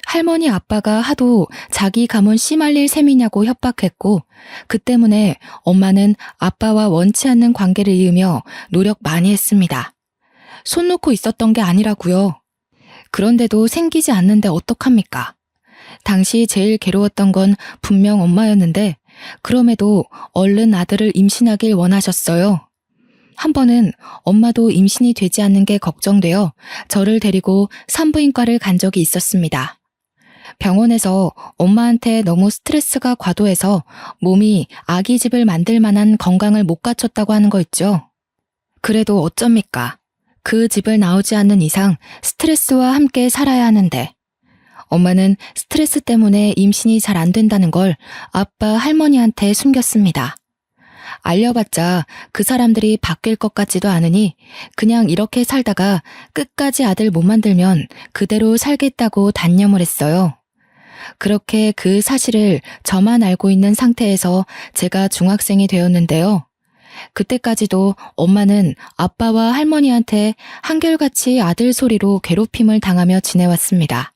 Speaker 1: 할머니 아빠가 하도 자기 가문 씨 말릴 셈이냐고 협박했고 그 때문에 엄마는 아빠와 원치 않는 관계를 이으며 노력 많이 했습니다. 손 놓고 있었던 게 아니라고요. 그런데도 생기지 않는데 어떡합니까? 당시 제일 괴로웠던 건 분명 엄마였는데 그럼에도 얼른 아들을 임신하길 원하셨어요. 한 번은 엄마도 임신이 되지 않는 게 걱정되어 저를 데리고 산부인과를 간 적이 있었습니다. 병원에서 엄마한테 너무 스트레스가 과도해서 몸이 아기 집을 만들 만한 건강을 못 갖췄다고 하는 거 있죠. 그래도 어쩝니까? 그 집을 나오지 않는 이상 스트레스와 함께 살아야 하는데 엄마는 스트레스 때문에 임신이 잘 안 된다는 걸 아빠 할머니한테 숨겼습니다. 알려봤자 그 사람들이 바뀔 것 같지도 않으니 그냥 이렇게 살다가 끝까지 아들 못 만들면 그대로 살겠다고 단념을 했어요. 그렇게 그 사실을 저만 알고 있는 상태에서 제가 중학생이 되었는데요. 그때까지도 엄마는 아빠와 할머니한테 한결같이 아들 소리로 괴롭힘을 당하며 지내왔습니다.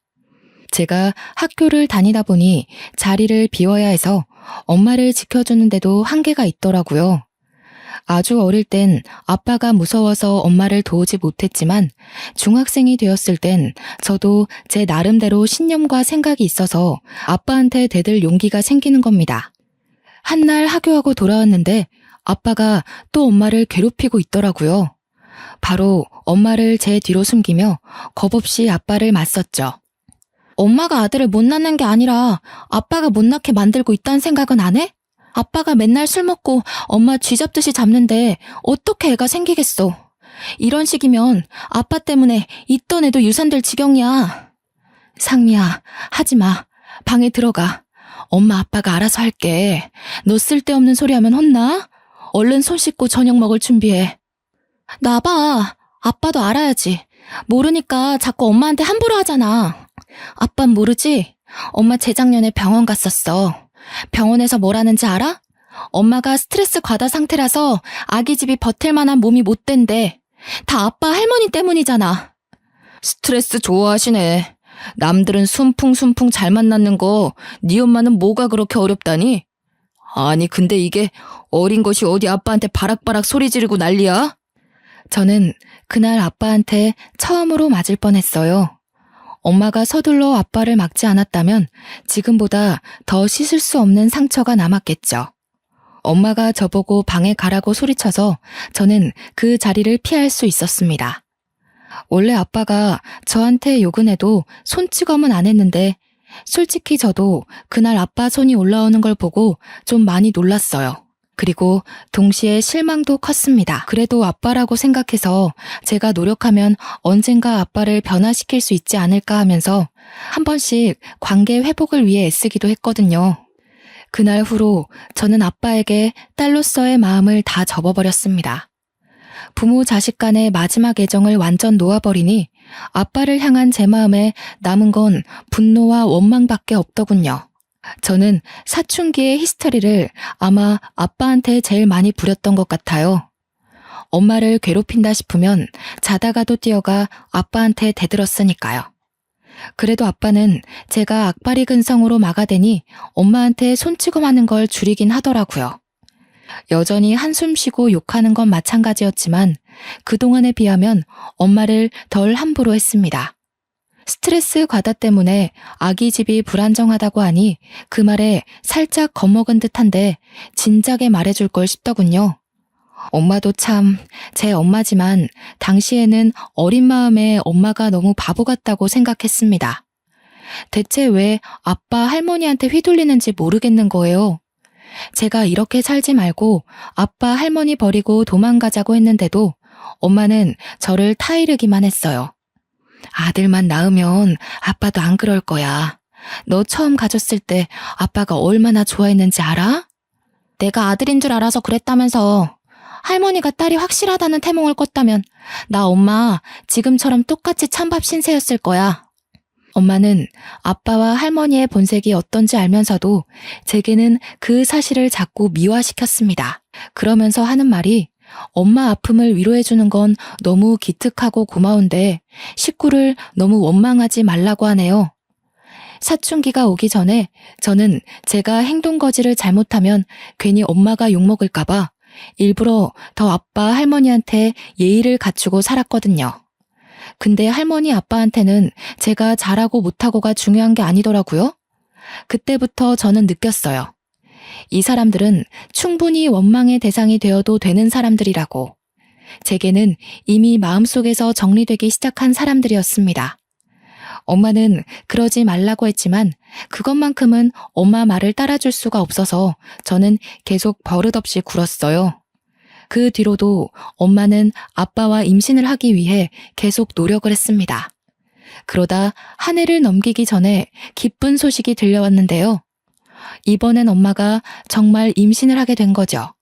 Speaker 1: 제가 학교를 다니다 보니 자리를 비워야 해서 엄마를 지켜주는데도 한계가 있더라고요. 아주 어릴 땐 아빠가 무서워서 엄마를 도우지 못했지만 중학생이 되었을 땐 저도 제 나름대로 신념과 생각이 있어서 아빠한테 대들 용기가 생기는 겁니다. 한날 하교하고 돌아왔는데 아빠가 또 엄마를 괴롭히고 있더라고요. 바로 엄마를 제 뒤로 숨기며 겁없이 아빠를 맞섰죠. 엄마가 아들을 못 낳는 게 아니라 아빠가 못 낳게 만들고 있다는 생각은 안 해? 아빠가 맨날 술 먹고 엄마 쥐잡듯이 잡는데 어떻게 애가 생기겠어. 이런 식이면 아빠 때문에 있던 애도 유산될 지경이야. 상미야, 하지 마. 방에 들어가. 엄마 아빠가 알아서 할게. 너 쓸데없는 소리 하면 혼나? 얼른 손 씻고 저녁 먹을 준비해. 나봐. 아빠도 알아야지. 모르니까 자꾸 엄마한테 함부로 하잖아. 아빤 모르지? 엄마 재작년에 병원 갔었어. 병원에서 뭘 하는지 알아? 엄마가 스트레스 과다 상태라서 아기 집이 버틸 만한 몸이 못 된대. 다 아빠 할머니 때문이잖아. 스트레스 좋아하시네. 남들은 순풍순풍 잘 만났는 거 네 엄마는 뭐가 그렇게 어렵다니? 아니 근데 이게 어린 것이 어디 아빠한테 바락바락 소리 지르고 난리야? 저는 그날 아빠한테 처음으로 맞을 뻔했어요. 엄마가 서둘러 아빠를 막지 않았다면 지금보다 더 씻을 수 없는 상처가 남았겠죠. 엄마가 저보고 방에 가라고 소리쳐서 저는 그 자리를 피할 수 있었습니다. 원래 아빠가 저한테 욕은 해도 손찌검은 안 했는데 솔직히 저도 그날 아빠 손이 올라오는 걸 보고 좀 많이 놀랐어요. 그리고 동시에 실망도 컸습니다. 그래도 아빠라고 생각해서 제가 노력하면 언젠가 아빠를 변화시킬 수 있지 않을까 하면서 한 번씩 관계 회복을 위해 애쓰기도 했거든요. 그날 후로 저는 아빠에게 딸로서의 마음을 다 접어버렸습니다. 부모 자식 간의 마지막 애정을 완전 놓아버리니 아빠를 향한 제 마음에 남은 건 분노와 원망밖에 없더군요. 저는 사춘기의 히스테리를 아마 아빠한테 제일 많이 부렸던 것 같아요. 엄마를 괴롭힌다 싶으면 자다가도 뛰어가 아빠한테 대들었으니까요. 그래도 아빠는 제가 악바리 근성으로 막아대니 엄마한테 손찌검하는 걸 줄이긴 하더라고요. 여전히 한숨 쉬고 욕하는 건 마찬가지였지만 그동안에 비하면 엄마를 덜 함부로 했습니다. 스트레스 과다 때문에 아기 집이 불안정하다고 하니 그 말에 살짝 겁먹은 듯한데 진작에 말해줄 걸 싶더군요. 엄마도 참 제 엄마지만 당시에는 어린 마음에 엄마가 너무 바보 같다고 생각했습니다. 대체 왜 아빠 할머니한테 휘둘리는지 모르겠는 거예요. 제가 이렇게 살지 말고 아빠 할머니 버리고 도망가자고 했는데도 엄마는 저를 타이르기만 했어요. 아들만 낳으면 아빠도 안 그럴 거야. 너 처음 가졌을 때 아빠가 얼마나 좋아했는지 알아? 내가 아들인 줄 알아서 그랬다면서. 할머니가 딸이 확실하다는 태몽을 꿨다면 나 엄마 지금처럼 똑같이 찬밥 신세였을 거야. 엄마는 아빠와 할머니의 본색이 어떤지 알면서도 제게는 그 사실을 자꾸 미화시켰습니다. 그러면서 하는 말이 엄마 아픔을 위로해주는 건 너무 기특하고 고마운데 식구를 너무 원망하지 말라고 하네요. 사춘기가 오기 전에 저는 제가 행동거지를 잘못하면 괜히 엄마가 욕먹을까봐 일부러 더 아빠 할머니한테 예의를 갖추고 살았거든요. 근데 할머니 아빠한테는 제가 잘하고 못하고가 중요한 게 아니더라고요. 그때부터 저는 느꼈어요. 이 사람들은 충분히 원망의 대상이 되어도 되는 사람들이라고. 제게는 이미 마음속에서 정리되기 시작한 사람들이었습니다. 엄마는 그러지 말라고 했지만 그것만큼은 엄마 말을 따라줄 수가 없어서 저는 계속 버릇없이 굴었어요. 그 뒤로도 엄마는 아빠와 임신을 하기 위해 계속 노력을 했습니다. 그러다 한 해를 넘기기 전에 기쁜 소식이 들려왔는데요. 이번엔 엄마가 정말 임신을 하게 된 거죠.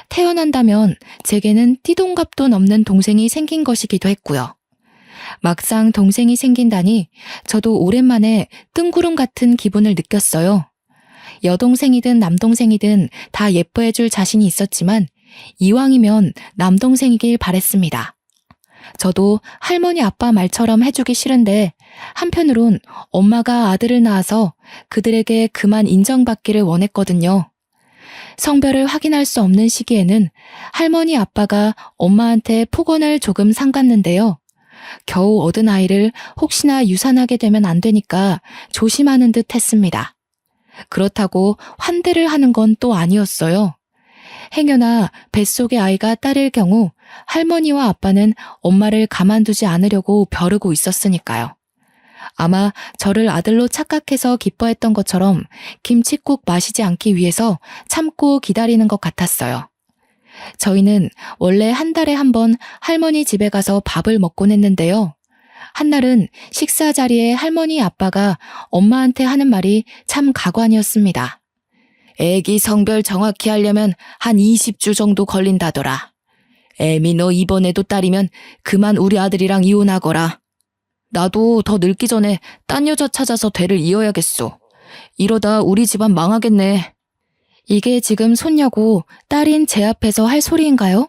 Speaker 1: 태어난다면 제게는 띠동갑도 넘는 동생이 생긴 것이기도 했고요. 막상 동생이 생긴다니 저도 오랜만에 뜬구름 같은 기분을 느꼈어요. 여동생이든 남동생이든 다 예뻐해줄 자신이 있었지만 이왕이면 남동생이길 바랬습니다. 저도 할머니 아빠 말처럼 해주기 싫은데 한편으론 엄마가 아들을 낳아서 그들에게 그만 인정받기를 원했거든요. 성별을 확인할 수 없는 시기에는 할머니 아빠가 엄마한테 폭언을 조금 삼갔는데요. 겨우 얻은 아이를 혹시나 유산하게 되면 안 되니까 조심하는 듯 했습니다. 그렇다고 환대를 하는 건 또 아니었어요. 행여나 뱃속의 아이가 딸일 경우 할머니와 아빠는 엄마를 가만두지 않으려고 벼르고 있었으니까요. 아마 저를 아들로 착각해서 기뻐했던 것처럼 김칫국 마시지 않기 위해서 참고 기다리는 것 같았어요. 저희는 원래 한 달에 한 번 할머니 집에 가서 밥을 먹곤 했는데요. 한날은 식사 자리에 할머니 아빠가 엄마한테 하는 말이 참 가관이었습니다. 애기 성별 정확히 하려면 한 20주 정도 걸린다더라. 애미 너 이번에도 딸이면 그만 우리 아들이랑 이혼하거라. 나도 더 늙기 전에 딴 여자 찾아서 대를 이어야겠소. 이러다 우리 집안 망하겠네. 이게 지금 손녀고 딸인 제 앞에서 할 소리인가요?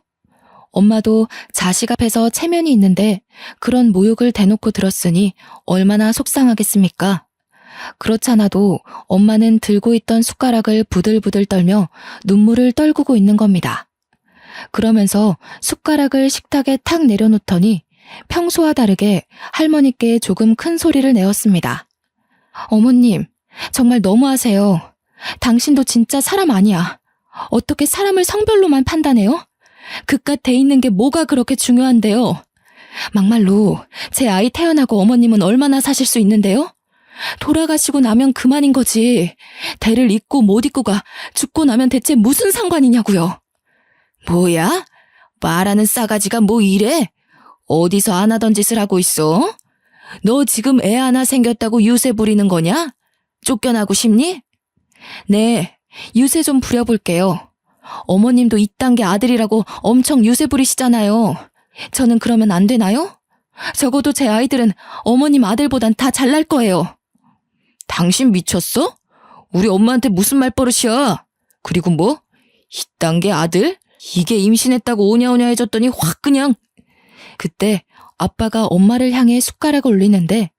Speaker 1: 엄마도 자식 앞에서 체면이 있는데 그런 모욕을 대놓고 들었으니 얼마나 속상하겠습니까? 그렇잖아도 엄마는 들고 있던 숟가락을 부들부들 떨며 눈물을 떨구고 있는 겁니다. 그러면서 숟가락을 식탁에 탁 내려놓더니 평소와 다르게 할머니께 조금 큰 소리를 내었습니다. 어머님, 정말 너무하세요. 당신도 진짜 사람 아니야. 어떻게 사람을 성별로만 판단해요? 그깟 돼 있는 게 뭐가 그렇게 중요한데요? 막말로 제 아이 태어나고 어머님은 얼마나 사실 수 있는데요? 돌아가시고 나면 그만인 거지. 대를 잇고 못 잇고가 죽고 나면 대체 무슨 상관이냐고요. 뭐야? 말하는 싸가지가 뭐 이래? 어디서 안 하던 짓을 하고 있어? 너 지금 애 하나 생겼다고 유세 부리는 거냐? 쫓겨나고 싶니? 네, 유세 좀 부려볼게요. 어머님도 이딴 게 아들이라고 엄청 유세 부리시잖아요. 저는 그러면 안 되나요? 적어도 제 아이들은 어머님 아들보단 다 잘날 거예요. 당신 미쳤어? 우리 엄마한테 무슨 말버릇이야? 그리고 뭐? 이딴 게 아들? 이게 임신했다고 오냐오냐 해줬더니 확 그냥. 그때 아빠가 엄마를 향해 숟가락을 올리는데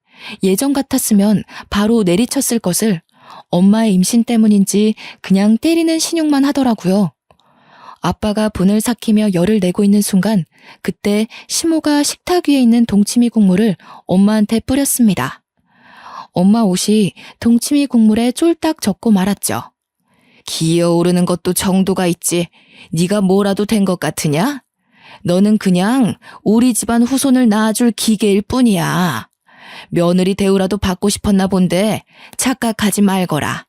Speaker 1: 예전 같았으면 바로 내리쳤을 것을 엄마의 임신 때문인지 그냥 때리는 신용만 하더라고요. 아빠가 분을 삭히며 열을 내고 있는 순간 그때 시모가 식탁 위에 있는 동치미 국물을 엄마한테 뿌렸습니다. 엄마 옷이 동치미 국물에 쫄딱 젖고 말았죠. 기어오르는 것도 정도가 있지. 네가 뭐라도 된 것 같으냐? 너는 그냥 우리 집안 후손을 낳아줄 기계일 뿐이야. 며느리 대우라도 받고 싶었나 본데 착각하지 말거라.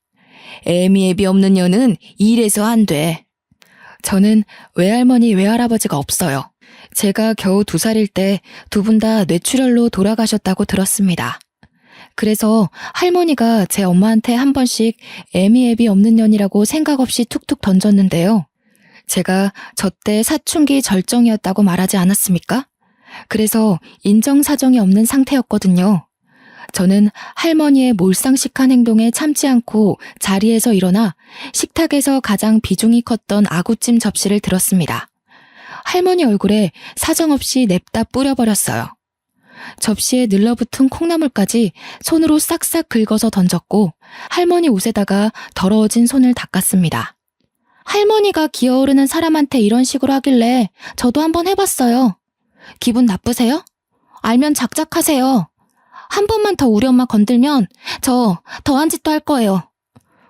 Speaker 1: 애미애비 없는 년은 이래서 안 돼. 저는 외할머니 외할아버지가 없어요. 제가 겨우 2살일 때 두 분 다 뇌출혈로 돌아가셨다고 들었습니다. 그래서 할머니가 제 엄마한테 한 번씩 애미애비 없는 년이라고 생각 없이 툭툭 던졌는데요. 제가 저때 사춘기 절정이었다고 말하지 않았습니까? 그래서 인정사정이 없는 상태였거든요. 저는 할머니의 몰상식한 행동에 참지 않고 자리에서 일어나 식탁에서 가장 비중이 컸던 아구찜 접시를 들었습니다. 할머니 얼굴에 사정없이 냅다 뿌려버렸어요. 접시에 늘러붙은 콩나물까지 손으로 싹싹 긁어서 던졌고 할머니 옷에다가 더러워진 손을 닦았습니다. 할머니가 기어오르는 사람한테 이런 식으로 하길래 저도 한번 해봤어요. 기분 나쁘세요? 알면 작작하세요. 한 번만 더 우리 엄마 건들면 저 더한 짓도 할 거예요.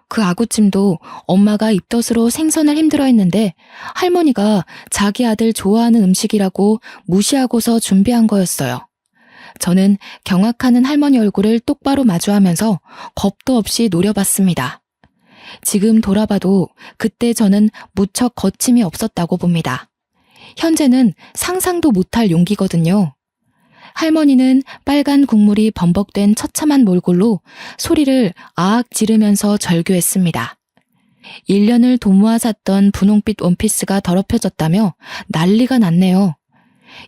Speaker 1: 그 아구찜도 엄마가 입덧으로 생선을 힘들어했는데 할머니가 자기 아들 좋아하는 음식이라고 무시하고서 준비한 거였어요. 저는 경악하는 할머니 얼굴을 똑바로 마주하면서 겁도 없이 노려봤습니다. 지금 돌아봐도 그때 저는 무척 거침이 없었다고 봅니다. 현재는 상상도 못할 용기거든요. 할머니는 빨간 국물이 범벅된 처참한 몰골로 소리를 아악 지르면서 절규했습니다. 1년을 돈 모아 샀던 분홍빛 원피스가 더럽혀졌다며 난리가 났네요.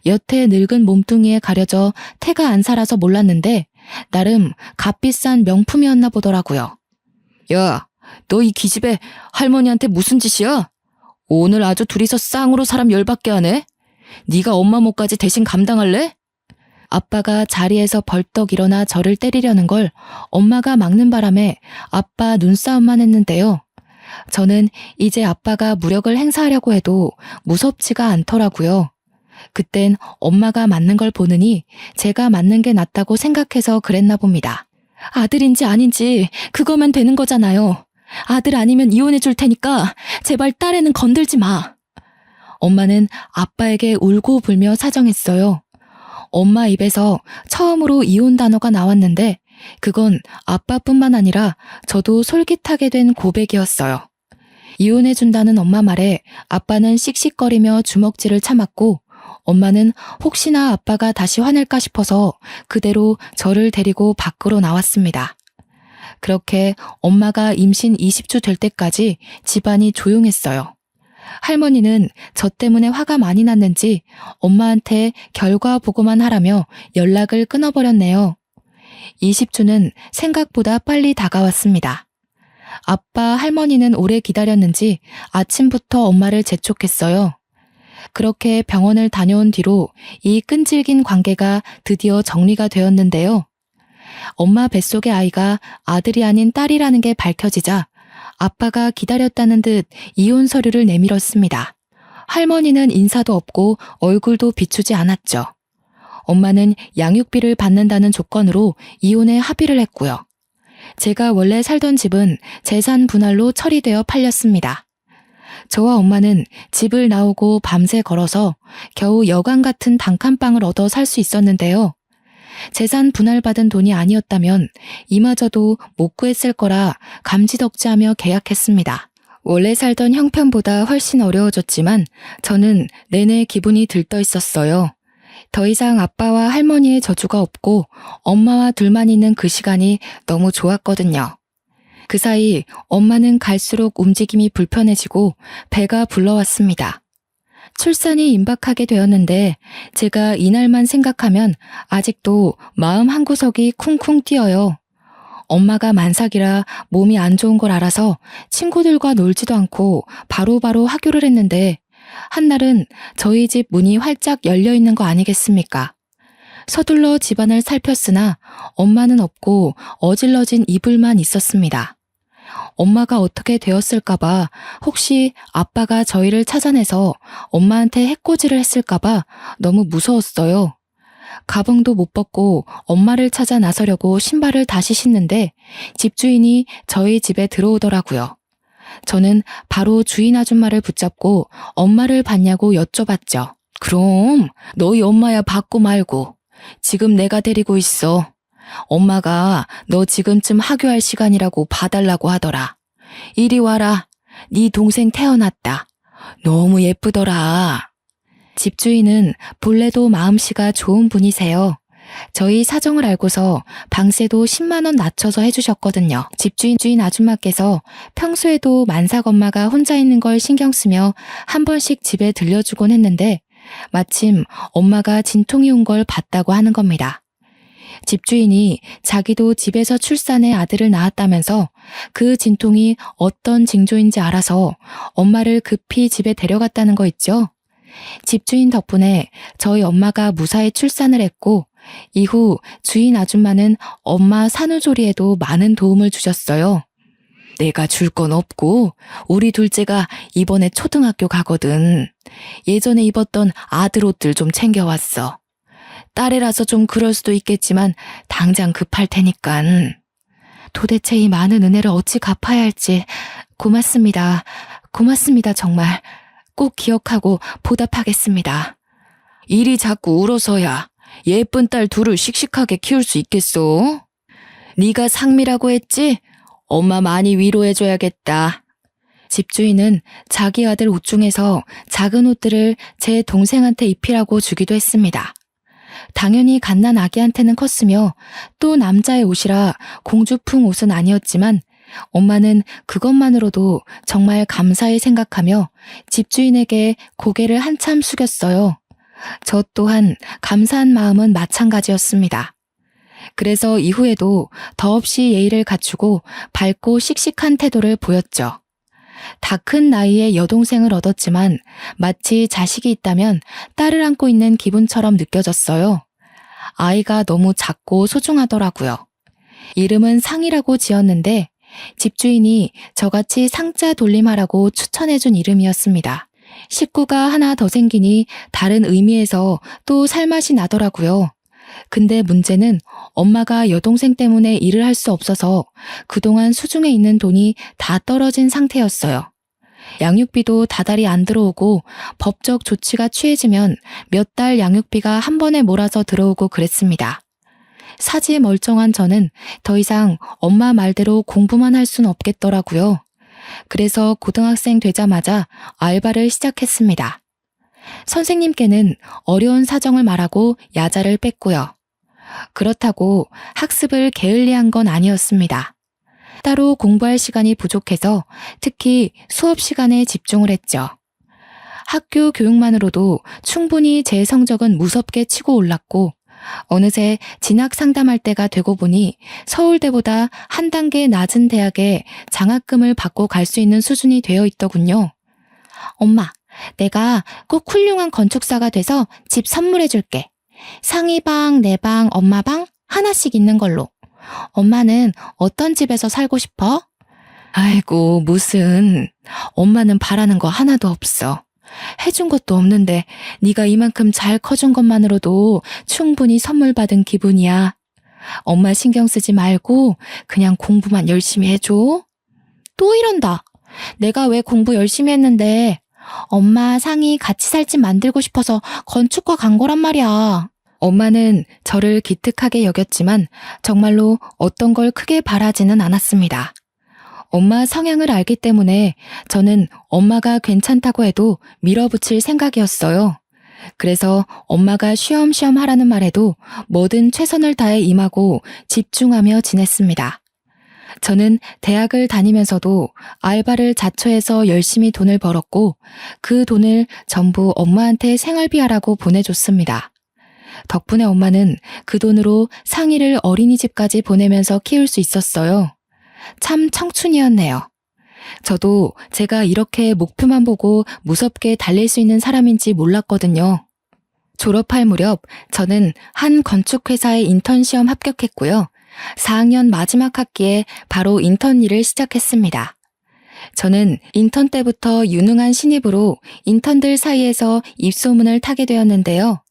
Speaker 1: 여태 늙은 몸뚱이에 가려져 태가 안 살아서 몰랐는데 나름 값비싼 명품이었나 보더라고요. 야, 너 이 기집애 할머니한테 무슨 짓이야? 오늘 아주 둘이서 쌍으로 사람 열받게 하네? 네가 엄마 몫까지 대신 감당할래? 아빠가 자리에서 벌떡 일어나 저를 때리려는 걸 엄마가 막는 바람에 아빠 눈싸움만 했는데요. 저는 이제 아빠가 무력을 행사하려고 해도 무섭지가 않더라고요. 그땐 엄마가 맞는 걸 보느니 제가 맞는 게 낫다고 생각해서 그랬나 봅니다. 아들인지 아닌지 그거면 되는 거잖아요. 아들 아니면 이혼해 줄 테니까 제발 딸애는 건들지 마. 엄마는 아빠에게 울고 불며 사정했어요. 엄마 입에서 처음으로 이혼 단어가 나왔는데 그건 아빠뿐만 아니라 저도 솔깃하게 된 고백이었어요. 이혼해준다는 엄마 말에 아빠는 씩씩거리며 주먹질을 참았고 엄마는 혹시나 아빠가 다시 화낼까 싶어서 그대로 저를 데리고 밖으로 나왔습니다. 그렇게 엄마가 임신 20주 될 때까지 집안이 조용했어요. 할머니는 저 때문에 화가 많이 났는지 엄마한테 결과 보고만 하라며 연락을 끊어버렸네요. 20주는 생각보다 빨리 다가왔습니다. 아빠, 할머니는 오래 기다렸는지 아침부터 엄마를 재촉했어요. 그렇게 병원을 다녀온 뒤로 이 끈질긴 관계가 드디어 정리가 되었는데요. 엄마 뱃속의 아이가 아들이 아닌 딸이라는 게 밝혀지자 아빠가 기다렸다는 듯 이혼 서류를 내밀었습니다. 할머니는 인사도 없고 얼굴도 비추지 않았죠. 엄마는 양육비를 받는다는 조건으로 이혼에 합의를 했고요. 제가 원래 살던 집은 재산 분할로 처리되어 팔렸습니다. 저와 엄마는 집을 나오고 밤새 걸어서 겨우 여관 같은 단칸방을 얻어 살 수 있었는데요. 재산 분할받은 돈이 아니었다면 이마저도 못 구했을 거라 감지덕지하며 계약했습니다. 원래 살던 형편보다 훨씬 어려워졌지만 저는 내내 기분이 들떠 있었어요. 더 이상 아빠와 할머니의 저주가 없고 엄마와 둘만 있는 그 시간이 너무 좋았거든요. 그 사이 엄마는 갈수록 움직임이 불편해지고 배가 불러왔습니다. 출산이 임박하게 되었는데 제가 이날만 생각하면 아직도 마음 한구석이 쿵쿵 뛰어요. 엄마가 만삭이라 몸이 안 좋은 걸 알아서 친구들과 놀지도 않고 바로바로 하교를 했는데 한날은 저희 집 문이 활짝 열려 있는 거 아니겠습니까? 서둘러 집안을 살폈으나 엄마는 없고 어질러진 이불만 있었습니다. 엄마가 어떻게 되었을까봐 혹시 아빠가 저희를 찾아내서 엄마한테 해코지를 했을까봐 너무 무서웠어요. 가방도 못 벗고 엄마를 찾아 나서려고 신발을 다시 신는데 집주인이 저희 집에 들어오더라고요. 저는 바로 주인 아줌마를 붙잡고 엄마를 봤냐고 여쭤봤죠. 그럼 너희 엄마야 받고 말고. 지금 내가 데리고 있어. 엄마가 너 지금쯤 하교할 시간이라고 봐달라고 하더라. 이리 와라. 네 동생 태어났다. 너무 예쁘더라. 집주인은 본래도 마음씨가 좋은 분이세요. 저희 사정을 알고서 방세도 10만 원 낮춰서 해주셨거든요. 집주인 아줌마께서 평소에도 만삭 엄마가 혼자 있는 걸 신경 쓰며 한 번씩 집에 들려주곤 했는데 마침 엄마가 진통이 온 걸 봤다고 하는 겁니다. 집주인이 자기도 집에서 출산해 아들을 낳았다면서 그 진통이 어떤 징조인지 알아서 엄마를 급히 집에 데려갔다는 거 있죠. 집주인 덕분에 저희 엄마가 무사히 출산을 했고 이후 주인 아줌마는 엄마 산후조리에도 많은 도움을 주셨어요. 내가 줄 건 없고 우리 둘째가 이번에 초등학교 가거든. 예전에 입었던 아들 옷들 좀 챙겨왔어. 딸이라서 좀 그럴 수도 있겠지만 당장 급할 테니깐. 도대체 이 많은 은혜를 어찌 갚아야 할지 고맙습니다. 고맙습니다 정말. 꼭 기억하고 보답하겠습니다. 일이 자꾸 울어서야 예쁜 딸 둘을 씩씩하게 키울 수 있겠소? 네가 상미라고 했지? 엄마 많이 위로해줘야겠다. 집주인은 자기 아들 옷 중에서 작은 옷들을 제 동생한테 입히라고 주기도 했습니다. 당연히 갓난 아기한테는 컸으며 또 남자의 옷이라 공주풍 옷은 아니었지만 엄마는 그것만으로도 정말 감사히 생각하며 집주인에게 고개를 한참 숙였어요. 저 또한 감사한 마음은 마찬가지였습니다. 그래서 이후에도 더없이 예의를 갖추고 밝고 씩씩한 태도를 보였죠. 다 큰 나이에 여동생을 얻었지만 마치 자식이 있다면 딸을 안고 있는 기분처럼 느껴졌어요. 아이가 너무 작고 소중하더라고요. 이름은 상이라고 지었는데 집주인이 저같이 상자 돌림하라고 추천해준 이름이었습니다. 식구가 하나 더 생기니 다른 의미에서 또 살맛이 나더라고요. 근데 문제는 엄마가 여동생 때문에 일을 할 수 없어서 그동안 수중에 있는 돈이 다 떨어진 상태였어요. 양육비도 다달이 안 들어오고 법적 조치가 취해지면 몇 달 양육비가 한 번에 몰아서 들어오고 그랬습니다. 사지 멀쩡한 저는 더 이상 엄마 말대로 공부만 할 순 없겠더라고요. 그래서 고등학생 되자마자 알바를 시작했습니다. 선생님께는 어려운 사정을 말하고 야자를 뺐고요. 그렇다고 학습을 게을리한 건 아니었습니다. 따로 공부할 시간이 부족해서 특히 수업 시간에 집중을 했죠. 학교 교육만으로도 충분히 제 성적은 무섭게 치고 올랐고 어느새 진학 상담할 때가 되고 보니 서울대보다 한 단계 낮은 대학에 장학금을 받고 갈 수 있는 수준이 되어 있더군요. 엄마, 내가 꼭 훌륭한 건축사가 돼서 집 선물해 줄게. 상이 방, 내 방, 엄마 방 하나씩 있는 걸로. 엄마는 어떤 집에서 살고 싶어? 아이고, 무슨. 엄마는 바라는 거 하나도 없어. 해준 것도 없는데 네가 이만큼 잘 커준 것만으로도 충분히 선물 받은 기분이야. 엄마 신경 쓰지 말고 그냥 공부만 열심히 해줘. 또 이런다. 내가 왜 공부 열심히 했는데 엄마 상이 같이 살 집 만들고 싶어서 건축과 간 거란 말이야. 엄마는 저를 기특하게 여겼지만 정말로 어떤 걸 크게 바라지는 않았습니다. 엄마 성향을 알기 때문에 저는 엄마가 괜찮다고 해도 밀어붙일 생각이었어요. 그래서 엄마가 쉬엄쉬엄 하라는 말에도 뭐든 최선을 다해 임하고 집중하며 지냈습니다. 저는 대학을 다니면서도 알바를 자처해서 열심히 돈을 벌었고 그 돈을 전부 엄마한테 생활비하라고 보내줬습니다. 덕분에 엄마는 그 돈으로 상이를 어린이집까지 보내면서 키울 수 있었어요. 참 청춘이었네요. 저도 제가 이렇게 목표만 보고 무섭게 달릴 수 있는 사람인지 몰랐거든요. 졸업할 무렵 저는 한 건축회사에 인턴 시험 합격했고요. 4학년 마지막 학기에 바로 인턴 일을 시작했습니다. 저는 인턴 때부터 유능한 신입으로 인턴들 사이에서 입소문을 타게 되었는데요.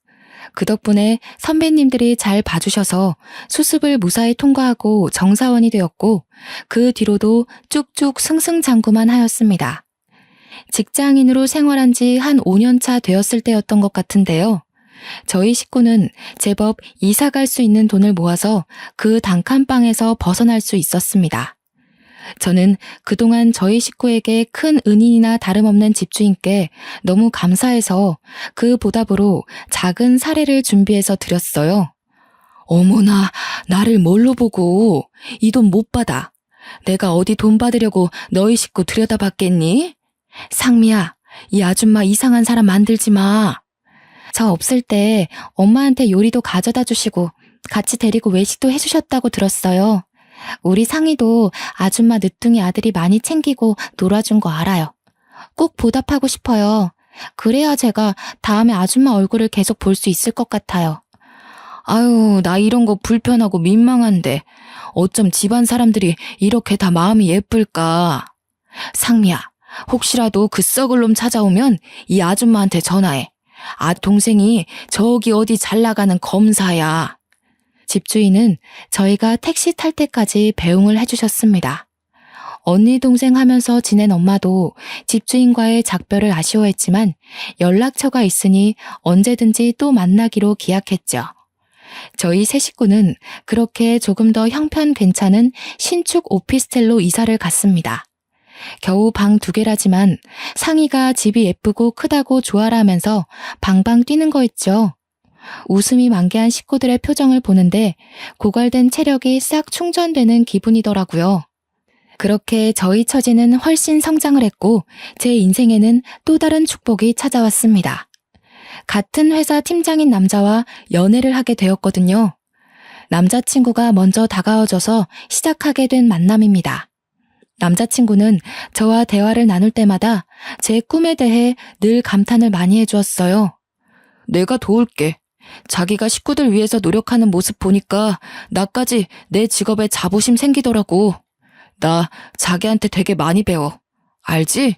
Speaker 1: 그 덕분에 선배님들이 잘 봐주셔서 수습을 무사히 통과하고 정사원이 되었고 그 뒤로도 쭉쭉 승승장구만 하였습니다. 직장인으로 생활한 지 한 5년 차 되었을 때였던 것 같은데요. 저희 식구는 제법 이사 갈 수 있는 돈을 모아서 그 단칸방에서 벗어날 수 있었습니다. 저는 그동안 저희 식구에게 큰 은인이나 다름없는 집주인께 너무 감사해서 그 보답으로 작은 사례를 준비해서 드렸어요. 어머나, 나를 뭘로 보고 이 돈 못 받아. 내가 어디 돈 받으려고 너희 식구 들여다봤겠니? 상미야, 이 아줌마 이상한 사람 만들지 마. 저 없을 때 엄마한테 요리도 가져다 주시고 같이 데리고 외식도 해주셨다고 들었어요. 우리 상이도 아줌마 늦둥이 아들이 많이 챙기고 놀아준 거 알아요. 꼭 보답하고 싶어요. 그래야 제가 다음에 아줌마 얼굴을 계속 볼 수 있을 것 같아요. 아유, 나 이런 거 불편하고 민망한데 어쩜 집안 사람들이 이렇게 다 마음이 예쁠까. 상미야, 혹시라도 그 썩을 놈 찾아오면 이 아줌마한테 전화해. 동생이 저기 어디 잘 나가는 검사야. 집주인은 저희가 택시 탈 때까지 배웅을 해주셨습니다. 언니 동생 하면서 지낸 엄마도 집주인과의 작별을 아쉬워했지만 연락처가 있으니 언제든지 또 만나기로 기약했죠. 저희 세 식구는 그렇게 조금 더 형편 괜찮은 신축 오피스텔로 이사를 갔습니다. 겨우 방 2개라지만 상이가 집이 예쁘고 크다고 좋아라 하면서 방방 뛰는 거 있죠. 웃음이 만개한 식구들의 표정을 보는데 고갈된 체력이 싹 충전되는 기분이더라고요. 그렇게 저희 처지는 훨씬 성장을 했고 제 인생에는 또 다른 축복이 찾아왔습니다. 같은 회사 팀장인 남자와 연애를 하게 되었거든요. 남자친구가 먼저 다가와줘서 시작하게 된 만남입니다. 남자친구는 저와 대화를 나눌 때마다 제 꿈에 대해 늘 감탄을 많이 해주었어요. 내가 도울게. 자기가 식구들 위해서 노력하는 모습 보니까 나까지 내 직업에 자부심 생기더라고. 나 자기한테 되게 많이 배워. 알지?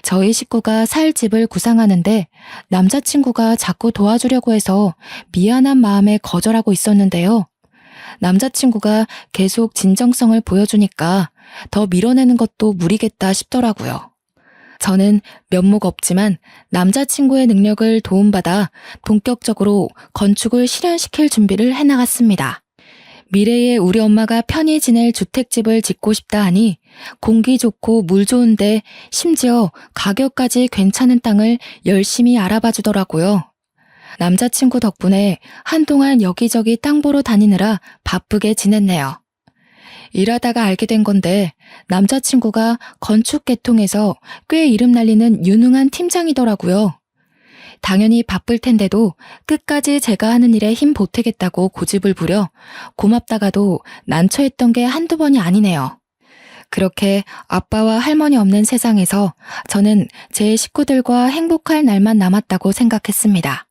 Speaker 1: 저희 식구가 살 집을 구상하는데 남자친구가 자꾸 도와주려고 해서 미안한 마음에 거절하고 있었는데요. 남자친구가 계속 진정성을 보여주니까 더 밀어내는 것도 무리겠다 싶더라고요. 저는 면목 없지만 남자친구의 능력을 도움받아 본격적으로 건축을 실현시킬 준비를 해나갔습니다. 미래에 우리 엄마가 편히 지낼 주택집을 짓고 싶다 하니 공기 좋고 물 좋은데 심지어 가격까지 괜찮은 땅을 열심히 알아봐 주더라고요. 남자친구 덕분에 한동안 여기저기 땅 보러 다니느라 바쁘게 지냈네요. 일하다가 알게 된 건데 남자친구가 건축 계통에서 꽤 이름 날리는 유능한 팀장이더라고요. 당연히 바쁠 텐데도 끝까지 제가 하는 일에 힘 보태겠다고 고집을 부려 고맙다가도 난처했던 게 한두 번이 아니네요. 그렇게 아빠와 할머니 없는 세상에서 저는 제 식구들과 행복할 날만 남았다고 생각했습니다.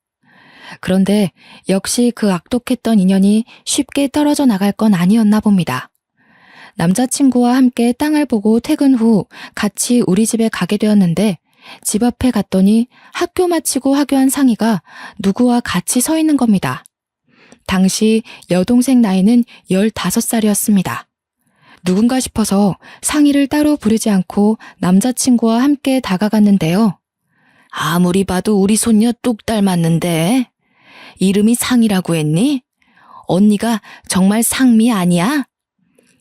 Speaker 1: 그런데 역시 그 악독했던 인연이 쉽게 떨어져 나갈 건 아니었나 봅니다. 남자친구와 함께 땅을 보고 퇴근 후 같이 우리 집에 가게 되었는데 집 앞에 갔더니 학교 마치고 하교한 상이가 누구와 같이 서 있는 겁니다. 당시 여동생 나이는 15살이었습니다. 누군가 싶어서 상이를 따로 부르지 않고 남자친구와 함께 다가갔는데요. 아무리 봐도 우리 손녀 뚝 닮았는데 이름이 상이라고 했니? 언니가 정말 상미 아니야?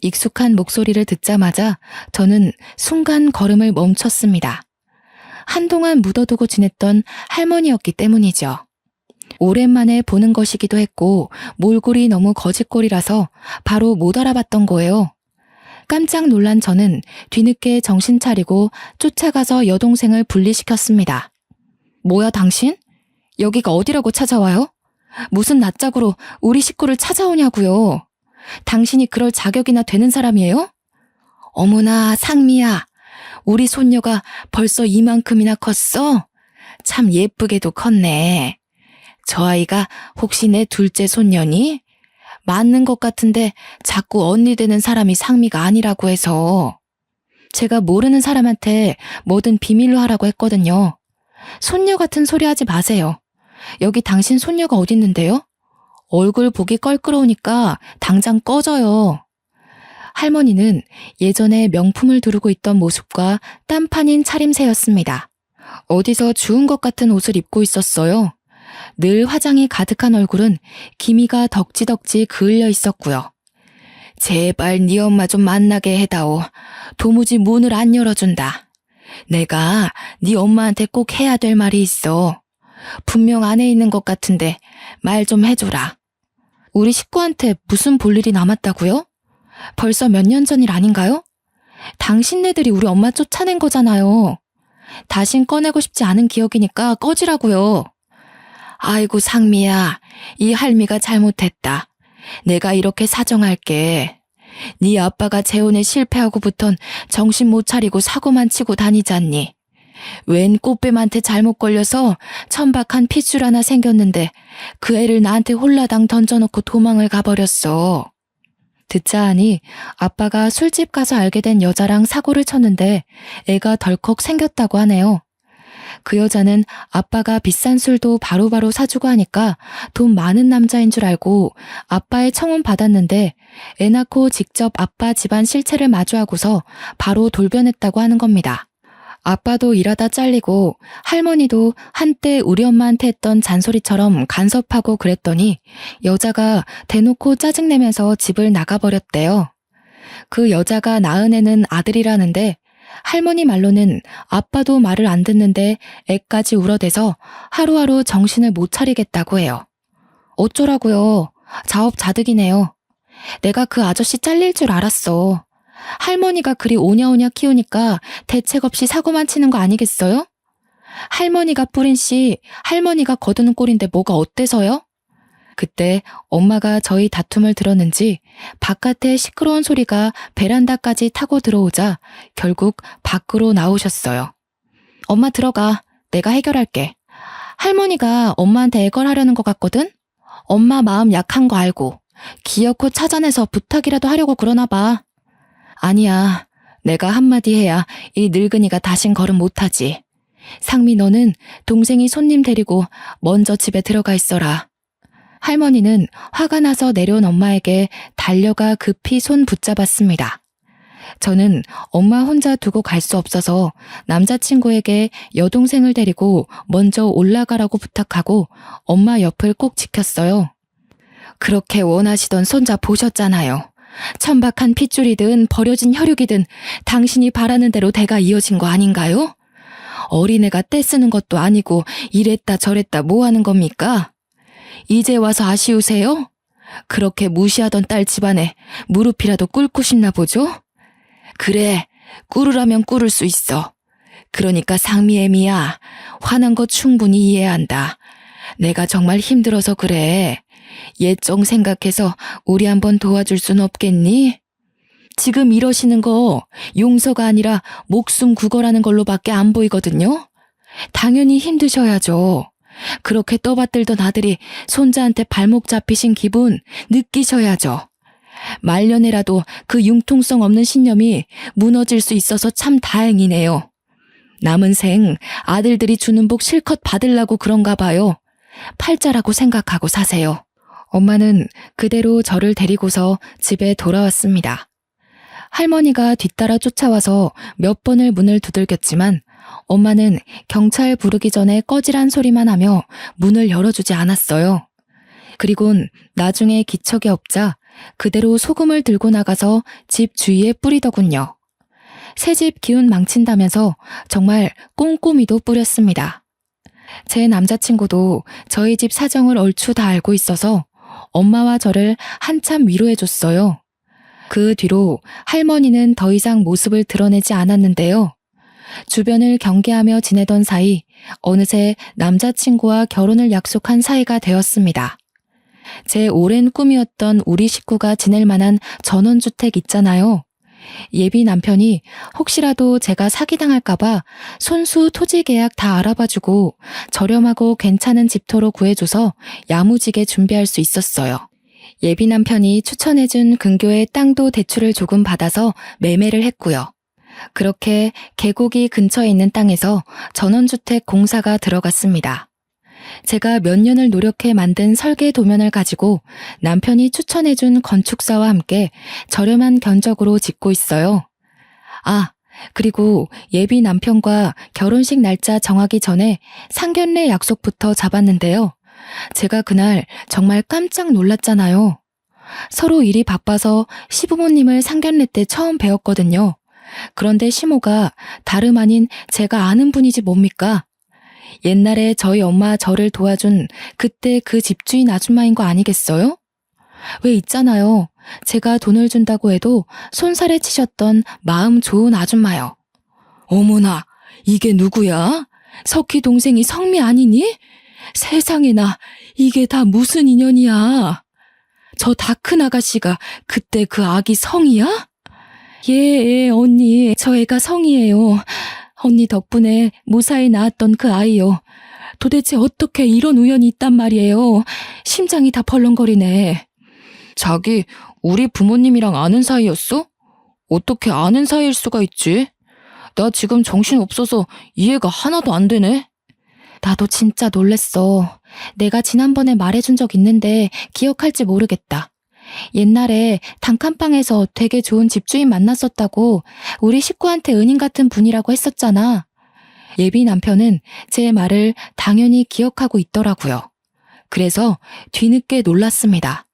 Speaker 1: 익숙한 목소리를 듣자마자 저는 순간 걸음을 멈췄습니다. 한동안 묻어두고 지냈던 할머니였기 때문이죠. 오랜만에 보는 것이기도 했고 몰골이 너무 거짓골이라서 바로 못 알아봤던 거예요. 깜짝 놀란 저는 뒤늦게 정신 차리고 쫓아가서 여동생을 분리시켰습니다. 뭐야 당신? 여기가 어디라고 찾아와요? 무슨 낯짝으로 우리 식구를 찾아오냐고요. 당신이 그럴 자격이나 되는 사람이에요? 어머나 상미야, 우리 손녀가 벌써 이만큼이나 컸어? 참 예쁘게도 컸네. 저 아이가 혹시 내 둘째 손녀니? 맞는 것 같은데 자꾸 언니 되는 사람이 상미가 아니라고 해서. 제가 모르는 사람한테 뭐든 비밀로 하라고 했거든요. 손녀 같은 소리 하지 마세요. 여기 당신 손녀가 어딨는데요? 얼굴 보기 껄끄러우니까 당장 꺼져요. 할머니는 예전에 명품을 두르고 있던 모습과 딴판인 차림새였습니다. 어디서 주운 것 같은 옷을 입고 있었어요. 늘 화장이 가득한 얼굴은 기미가 덕지덕지 그을려 있었고요. 제발 네 엄마 좀 만나게 해다오. 도무지 문을 안 열어준다. 내가 네 엄마한테 꼭 해야 될 말이 있어. 분명 안에 있는 것 같은데 말 좀 해줘라. 우리 식구한테 무슨 볼일이 남았다고요? 벌써 몇 년 전 일 아닌가요? 당신네들이 우리 엄마 쫓아낸 거잖아요. 다신 꺼내고 싶지 않은 기억이니까 꺼지라고요. 아이고 상미야, 이 할미가 잘못했다. 내가 이렇게 사정할게. 네 아빠가 재혼에 실패하고부턴 정신 못 차리고 사고만 치고 다니잖니. 웬 꽃뱀한테 잘못 걸려서 천박한 핏줄 하나 생겼는데 그 애를 나한테 홀라당 던져놓고 도망을 가버렸어. 듣자 하니 아빠가 술집 가서 알게 된 여자랑 사고를 쳤는데 애가 덜컥 생겼다고 하네요. 그 여자는 아빠가 비싼 술도 바로바로 사주고 하니까 돈 많은 남자인 줄 알고 아빠의 청혼 받았는데 애 낳고 직접 아빠 집안 실체를 마주하고서 바로 돌변했다고 하는 겁니다. 아빠도 일하다 잘리고 할머니도 한때 우리 엄마한테 했던 잔소리처럼 간섭하고 그랬더니 여자가 대놓고 짜증내면서 집을 나가버렸대요. 그 여자가 낳은 애는 아들이라는데 할머니 말로는 아빠도 말을 안 듣는데 애까지 울어대서 하루하루 정신을 못 차리겠다고 해요. 어쩌라고요. 자업자득이네요. 내가 그 아저씨 잘릴 줄 알았어. 할머니가 그리 오냐오냐 키우니까 대책 없이 사고만 치는 거 아니겠어요? 할머니가 뿌린 씨, 할머니가 거두는 꼴인데 뭐가 어때서요? 그때 엄마가 저희 다툼을 들었는지 바깥에 시끄러운 소리가 베란다까지 타고 들어오자 결국 밖으로 나오셨어요. 엄마 들어가. 내가 해결할게. 할머니가 엄마한테 애걸하려는 것 같거든? 엄마 마음 약한 거 알고 기어코 찾아내서 부탁이라도 하려고 그러나 봐. 아니야. 내가 한마디 해야 이 늙은이가 다신 걸음 못하지. 상미 너는 동생이 손님 데리고 먼저 집에 들어가 있어라. 할머니는 화가 나서 내려온 엄마에게 달려가 급히 손 붙잡았습니다. 저는 엄마 혼자 두고 갈 수 없어서 남자친구에게 여동생을 데리고 먼저 올라가라고 부탁하고 엄마 옆을 꼭 지켰어요. 그렇게 원하시던 손자 보셨잖아요. 천박한 핏줄이든 버려진 혈육이든 당신이 바라는 대로 대가 이어진 거 아닌가요? 어린애가 떼쓰는 것도 아니고 이랬다 저랬다 뭐 하는 겁니까? 이제 와서 아쉬우세요? 그렇게 무시하던 딸 집안에 무릎이라도 꿇고 싶나 보죠? 그래, 꿇으라면 꿇을 수 있어. 그러니까 상미애미야, 화난 거 충분히 이해한다. 내가 정말 힘들어서 그래. 옛정 생각해서 우리 한번 도와줄 순 없겠니? 지금 이러시는 거 용서가 아니라 목숨 구걸하는 걸로밖에 안 보이거든요. 당연히 힘드셔야죠. 그렇게 떠받들던 아들이 손자한테 발목 잡히신 기분 느끼셔야죠. 말년에라도 그 융통성 없는 신념이 무너질 수 있어서 참 다행이네요. 남은 생 아들들이 주는 복 실컷 받으려고 그런가 봐요. 팔자라고 생각하고 사세요. 엄마는 그대로 저를 데리고서 집에 돌아왔습니다. 할머니가 뒤따라 쫓아와서 몇 번을 문을 두들겼지만 엄마는 경찰 부르기 전에 꺼지란 소리만 하며 문을 열어주지 않았어요. 그리곤 나중에 기척이 없자 그대로 소금을 들고 나가서 집 주위에 뿌리더군요. 새집 기운 망친다면서 정말 꼼꼼히도 뿌렸습니다. 제 남자친구도 저희 집 사정을 얼추 다 알고 있어서 엄마와 저를 한참 위로해줬어요. 그 뒤로 할머니는 더 이상 모습을 드러내지 않았는데요. 주변을 경계하며 지내던 사이 어느새 남자친구와 결혼을 약속한 사이가 되었습니다. 제 오랜 꿈이었던 우리 식구가 지낼 만한 전원주택 있잖아요. 예비 남편이 혹시라도 제가 사기당할까봐 손수 토지 계약 다 알아봐주고 저렴하고 괜찮은 집터로 구해줘서 야무지게 준비할 수 있었어요. 예비 남편이 추천해준 근교의 땅도 대출을 조금 받아서 매매를 했고요. 그렇게 계곡이 근처에 있는 땅에서 전원주택 공사가 들어갔습니다. 제가 몇 년을 노력해 만든 설계 도면을 가지고 남편이 추천해준 건축사와 함께 저렴한 견적으로 짓고 있어요. 아, 그리고 예비 남편과 결혼식 날짜 정하기 전에 상견례 약속부터 잡았는데요. 제가 그날 정말 깜짝 놀랐잖아요. 서로 일이 바빠서 시부모님을 상견례 때 처음 뵈었거든요. 그런데 시모가 다름 아닌 제가 아는 분이지 뭡니까? 옛날에 저희 엄마 저를 도와준 그때 그 집주인 아줌마인 거 아니겠어요? 왜 있잖아요. 제가 돈을 준다고 해도 손살에 치셨던 마음 좋은 아줌마요. 어머나, 이게 누구야? 석희 동생이 성미 아니니? 세상에나, 이게 다 무슨 인연이야? 저 다 큰 아가씨가 그때 그 아기 성이야? 예, 언니, 저 애가 성이에요. 언니 덕분에 무사히 낳았던 그 아이요. 도대체 어떻게 이런 우연이 있단 말이에요. 심장이 다 벌렁거리네. 자기, 우리 부모님이랑 아는 사이였어? 어떻게 아는 사이일 수가 있지? 나 지금 정신 없어서 이해가 하나도 안 되네. 나도 진짜 놀랬어. 내가 지난번에 말해준 적 있는데 기억할지 모르겠다. 옛날에 단칸방에서 되게 좋은 집주인 만났었다고 우리 식구한테 은인 같은 분이라고 했었잖아. 예비 남편은 제 말을 당연히 기억하고 있더라고요. 그래서 뒤늦게 놀랐습니다.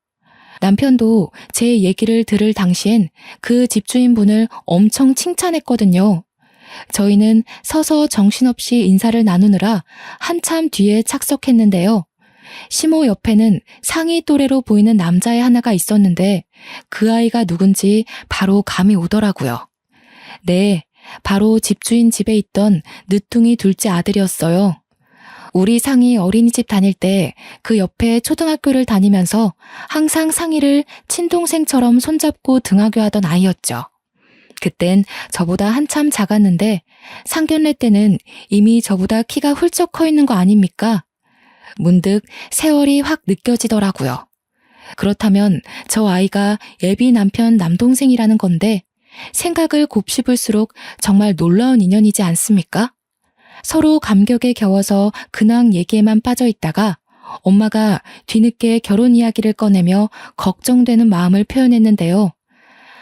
Speaker 1: 남편도 제 얘기를 들을 당시엔 그 집주인분을 엄청 칭찬했거든요. 저희는 서서 정신없이 인사를 나누느라 한참 뒤에 착석했는데요. 시모 옆에는 상위 또래로 보이는 남자애 하나가 있었는데 그 아이가 누군지 바로 감이 오더라고요. 네, 바로 집주인 집에 있던 늦둥이 둘째 아들이었어요. 우리 상이 어린이집 다닐 때 그 옆에 초등학교를 다니면서 항상 상이를 친동생처럼 손잡고 등하교하던 아이였죠. 그땐 저보다 한참 작았는데 상견례 때는 이미 저보다 키가 훌쩍 커 있는 거 아닙니까? 문득 세월이 확 느껴지더라고요. 그렇다면 저 아이가 예비 남편 남동생이라는 건데 생각을 곱씹을수록 정말 놀라운 인연이지 않습니까? 서로 감격에 겨워서 근황 얘기에만 빠져 있다가 엄마가 뒤늦게 결혼 이야기를 꺼내며 걱정되는 마음을 표현했는데요.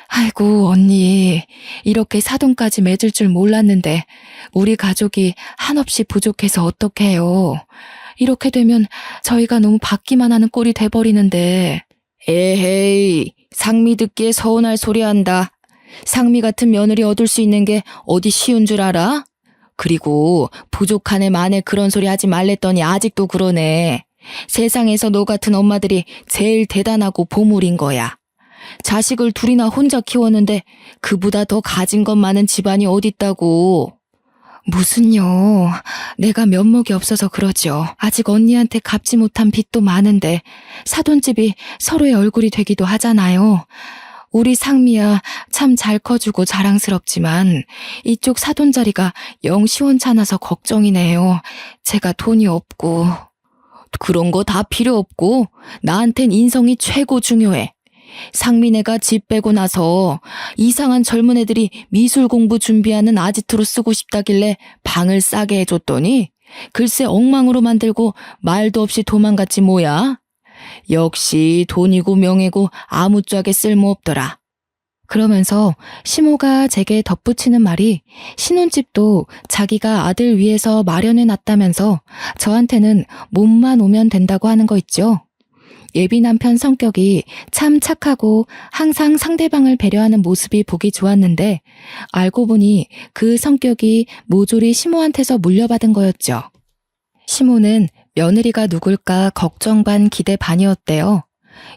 Speaker 1: 아이고, 언니, 이렇게 사돈까지 맺을 줄 몰랐는데 우리 가족이 한없이 부족해서 어떡해요. 이렇게 되면 저희가 너무 받기만 하는 꼴이 돼버리는데. 에헤이, 상미 듣기에 서운할 소리 한다. 상미 같은 며느리 얻을 수 있는 게 어디 쉬운 줄 알아? 그리고 부족한 애 만에 그런 소리 하지 말랬더니 아직도 그러네. 세상에서 너 같은 엄마들이 제일 대단하고 보물인 거야. 자식을 둘이나 혼자 키웠는데 그보다 더 가진 것 많은 집안이 어딨다고. 무슨요. 내가 면목이 없어서 그러죠. 아직 언니한테 갚지 못한 빚도 많은데 사돈집이 서로의 얼굴이 되기도 하잖아요. 우리 상미야 참 잘 커주고 자랑스럽지만 이쪽 사돈 자리가 영 시원찮아서 걱정이네요. 제가 돈이 없고. 그런 거 다 필요 없고 나한텐 인성이 최고 중요해. 상민애가 집 빼고 나서 이상한 젊은 애들이 미술 공부 준비하는 아지트로 쓰고 싶다길래 방을 싸게 해줬더니 글쎄 엉망으로 만들고 말도 없이 도망갔지 뭐야. 역시 돈이고 명예고 아무짝에 쓸모없더라. 그러면서 시모가 제게 덧붙이는 말이 신혼집도 자기가 아들 위해서 마련해놨다면서 저한테는 몸만 오면 된다고 하는 거 있죠. 예비 남편 성격이 참 착하고 항상 상대방을 배려하는 모습이 보기 좋았는데 알고 보니 그 성격이 모조리 시모한테서 물려받은 거였죠. 시모는 며느리가 누굴까 걱정 반 기대 반이었대요.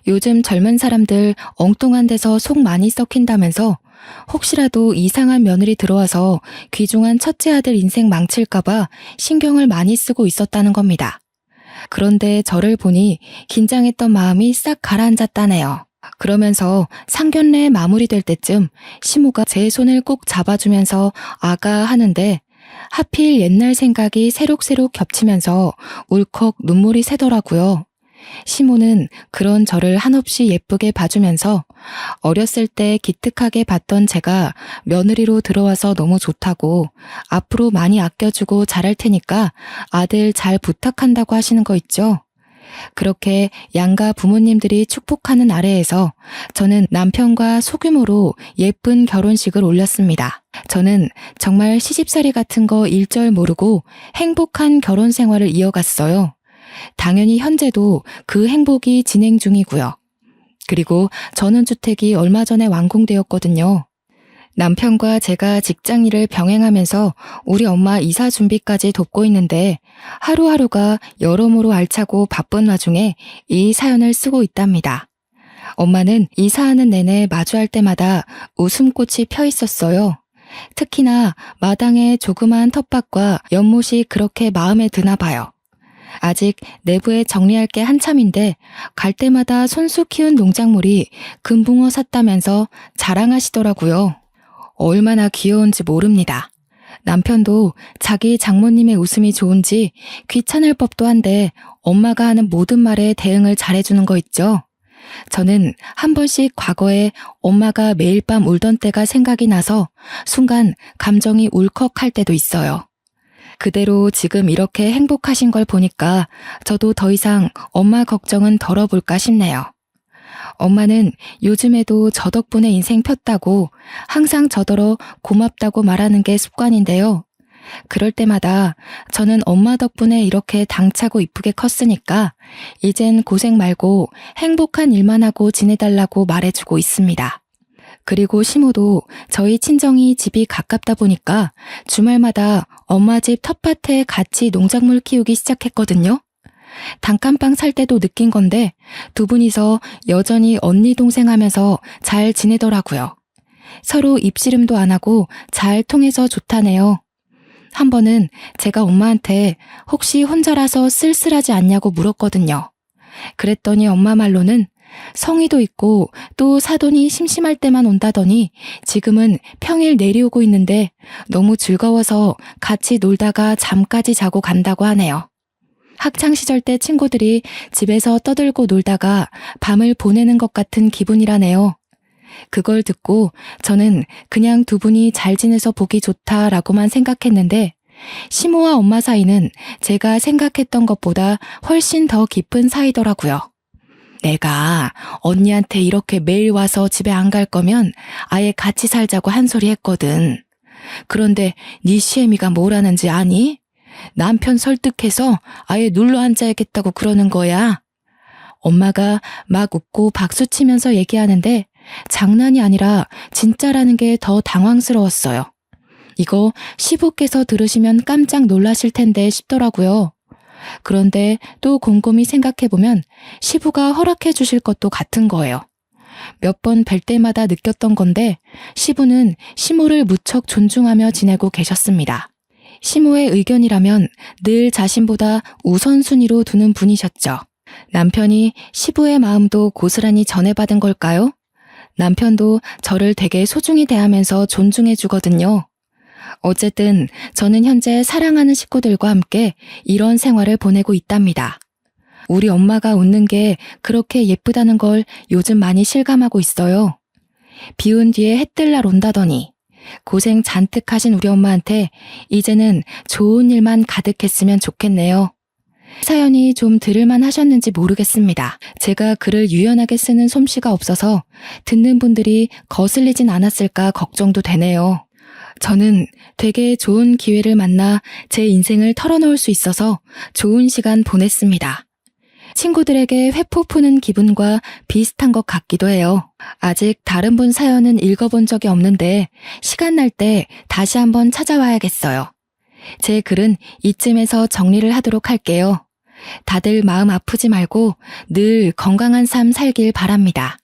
Speaker 1: 요즘 젊은 사람들 엉뚱한 데서 속 많이 썩힌다면서 혹시라도 이상한 며느리 들어와서 귀중한 첫째 아들 인생 망칠까봐 신경을 많이 쓰고 있었다는 겁니다. 그런데 저를 보니 긴장했던 마음이 싹 가라앉았다네요. 그러면서 상견례 마무리될 때쯤 시모가 제 손을 꼭 잡아주면서 아가 하는데 하필 옛날 생각이 새록새록 겹치면서 울컥 눈물이 새더라고요. 시모는 그런 저를 한없이 예쁘게 봐주면서 어렸을 때 기특하게 봤던 제가 며느리로 들어와서 너무 좋다고 앞으로 많이 아껴주고 잘할 테니까 아들 잘 부탁한다고 하시는 거 있죠. 그렇게 양가 부모님들이 축복하는 아래에서 저는 남편과 소규모로 예쁜 결혼식을 올렸습니다. 저는 정말 시집살이 같은 거 일절 모르고 행복한 결혼 생활을 이어갔어요. 당연히 현재도 그 행복이 진행 중이고요. 그리고 전원주택이 얼마 전에 완공되었거든요. 남편과 제가 직장 일을 병행하면서 우리 엄마 이사 준비까지 돕고 있는데 하루하루가 여러모로 알차고 바쁜 와중에 이 사연을 쓰고 있답니다. 엄마는 이사하는 내내 마주할 때마다 웃음꽃이 펴 있었어요. 특히나 마당에 조그마한 텃밭과 연못이 그렇게 마음에 드나 봐요. 아직 내부에 정리할 게 한참인데 갈 때마다 손수 키운 농작물이 금붕어 샀다면서 자랑하시더라고요. 얼마나 귀여운지 모릅니다. 남편도 자기 장모님의 웃음이 좋은지 귀찮을 법도 한데 엄마가 하는 모든 말에 대응을 잘해주는 거 있죠. 저는 한 번씩 과거에 엄마가 매일 밤 울던 때가 생각이 나서 순간 감정이 울컥할 때도 있어요. 그대로 지금 이렇게 행복하신 걸 보니까 저도 더 이상 엄마 걱정은 덜어볼까 싶네요. 엄마는 요즘에도 저 덕분에 인생 폈다고 항상 저더러 고맙다고 말하는 게 습관인데요. 그럴 때마다 저는 엄마 덕분에 이렇게 당차고 이쁘게 컸으니까 이젠 고생 말고 행복한 일만 하고 지내달라고 말해주고 있습니다. 그리고 시모도 저희 친정이 집이 가깝다 보니까 주말마다 엄마 집 텃밭에 같이 농작물 키우기 시작했거든요. 단칸방 살 때도 느낀 건데 두 분이서 여전히 언니 동생 하면서 잘 지내더라고요. 서로 입씨름도 안 하고 잘 통해서 좋다네요. 한 번은 제가 엄마한테 혹시 혼자라서 쓸쓸하지 않냐고 물었거든요. 그랬더니 엄마 말로는 성의도 있고 또 사돈이 심심할 때만 온다더니 지금은 평일 내려오고 있는데 너무 즐거워서 같이 놀다가 잠까지 자고 간다고 하네요. 학창시절 때 친구들이 집에서 떠들고 놀다가 밤을 보내는 것 같은 기분이라네요. 그걸 듣고 저는 그냥 두 분이 잘 지내서 보기 좋다라고만 생각했는데 시모와 엄마 사이는 제가 생각했던 것보다 훨씬 더 깊은 사이더라고요. 내가 언니한테 이렇게 매일 와서 집에 안 갈 거면 아예 같이 살자고 한 소리 했거든. 그런데 네 시애미가 뭐라는지 아니? 남편 설득해서 아예 눌러 앉아야겠다고 그러는 거야. 엄마가 막 웃고 박수치면서 얘기하는데 장난이 아니라 진짜라는 게 더 당황스러웠어요. 이거 시부께서 들으시면 깜짝 놀라실 텐데 싶더라고요. 그런데 또 곰곰이 생각해보면 시부가 허락해 주실 것도 같은 거예요. 몇 번 뵐 때마다 느꼈던 건데 시부는 시모를 무척 존중하며 지내고 계셨습니다. 시모의 의견이라면 늘 자신보다 우선순위로 두는 분이셨죠. 남편이 시부의 마음도 고스란히 전해받은 걸까요? 남편도 저를 되게 소중히 대하면서 존중해 주거든요. 어쨌든 저는 현재 사랑하는 식구들과 함께 이런 생활을 보내고 있답니다. 우리 엄마가 웃는 게 그렇게 예쁘다는 걸 요즘 많이 실감하고 있어요. 비운 뒤에 해 뜰 날 온다더니 고생 잔뜩 하신 우리 엄마한테 이제는 좋은 일만 가득했으면 좋겠네요. 사연이 좀 들을만 하셨는지 모르겠습니다. 제가 글을 유연하게 쓰는 솜씨가 없어서 듣는 분들이 거슬리진 않았을까 걱정도 되네요. 저는 되게 좋은 기회를 만나 제 인생을 털어놓을 수 있어서 좋은 시간 보냈습니다. 친구들에게 회포 푸는 기분과 비슷한 것 같기도 해요. 아직 다른 분 사연은 읽어본 적이 없는데 시간 날 때 다시 한번 찾아와야겠어요. 제 글은 이쯤에서 정리를 하도록 할게요. 다들 마음 아프지 말고 늘 건강한 삶 살길 바랍니다.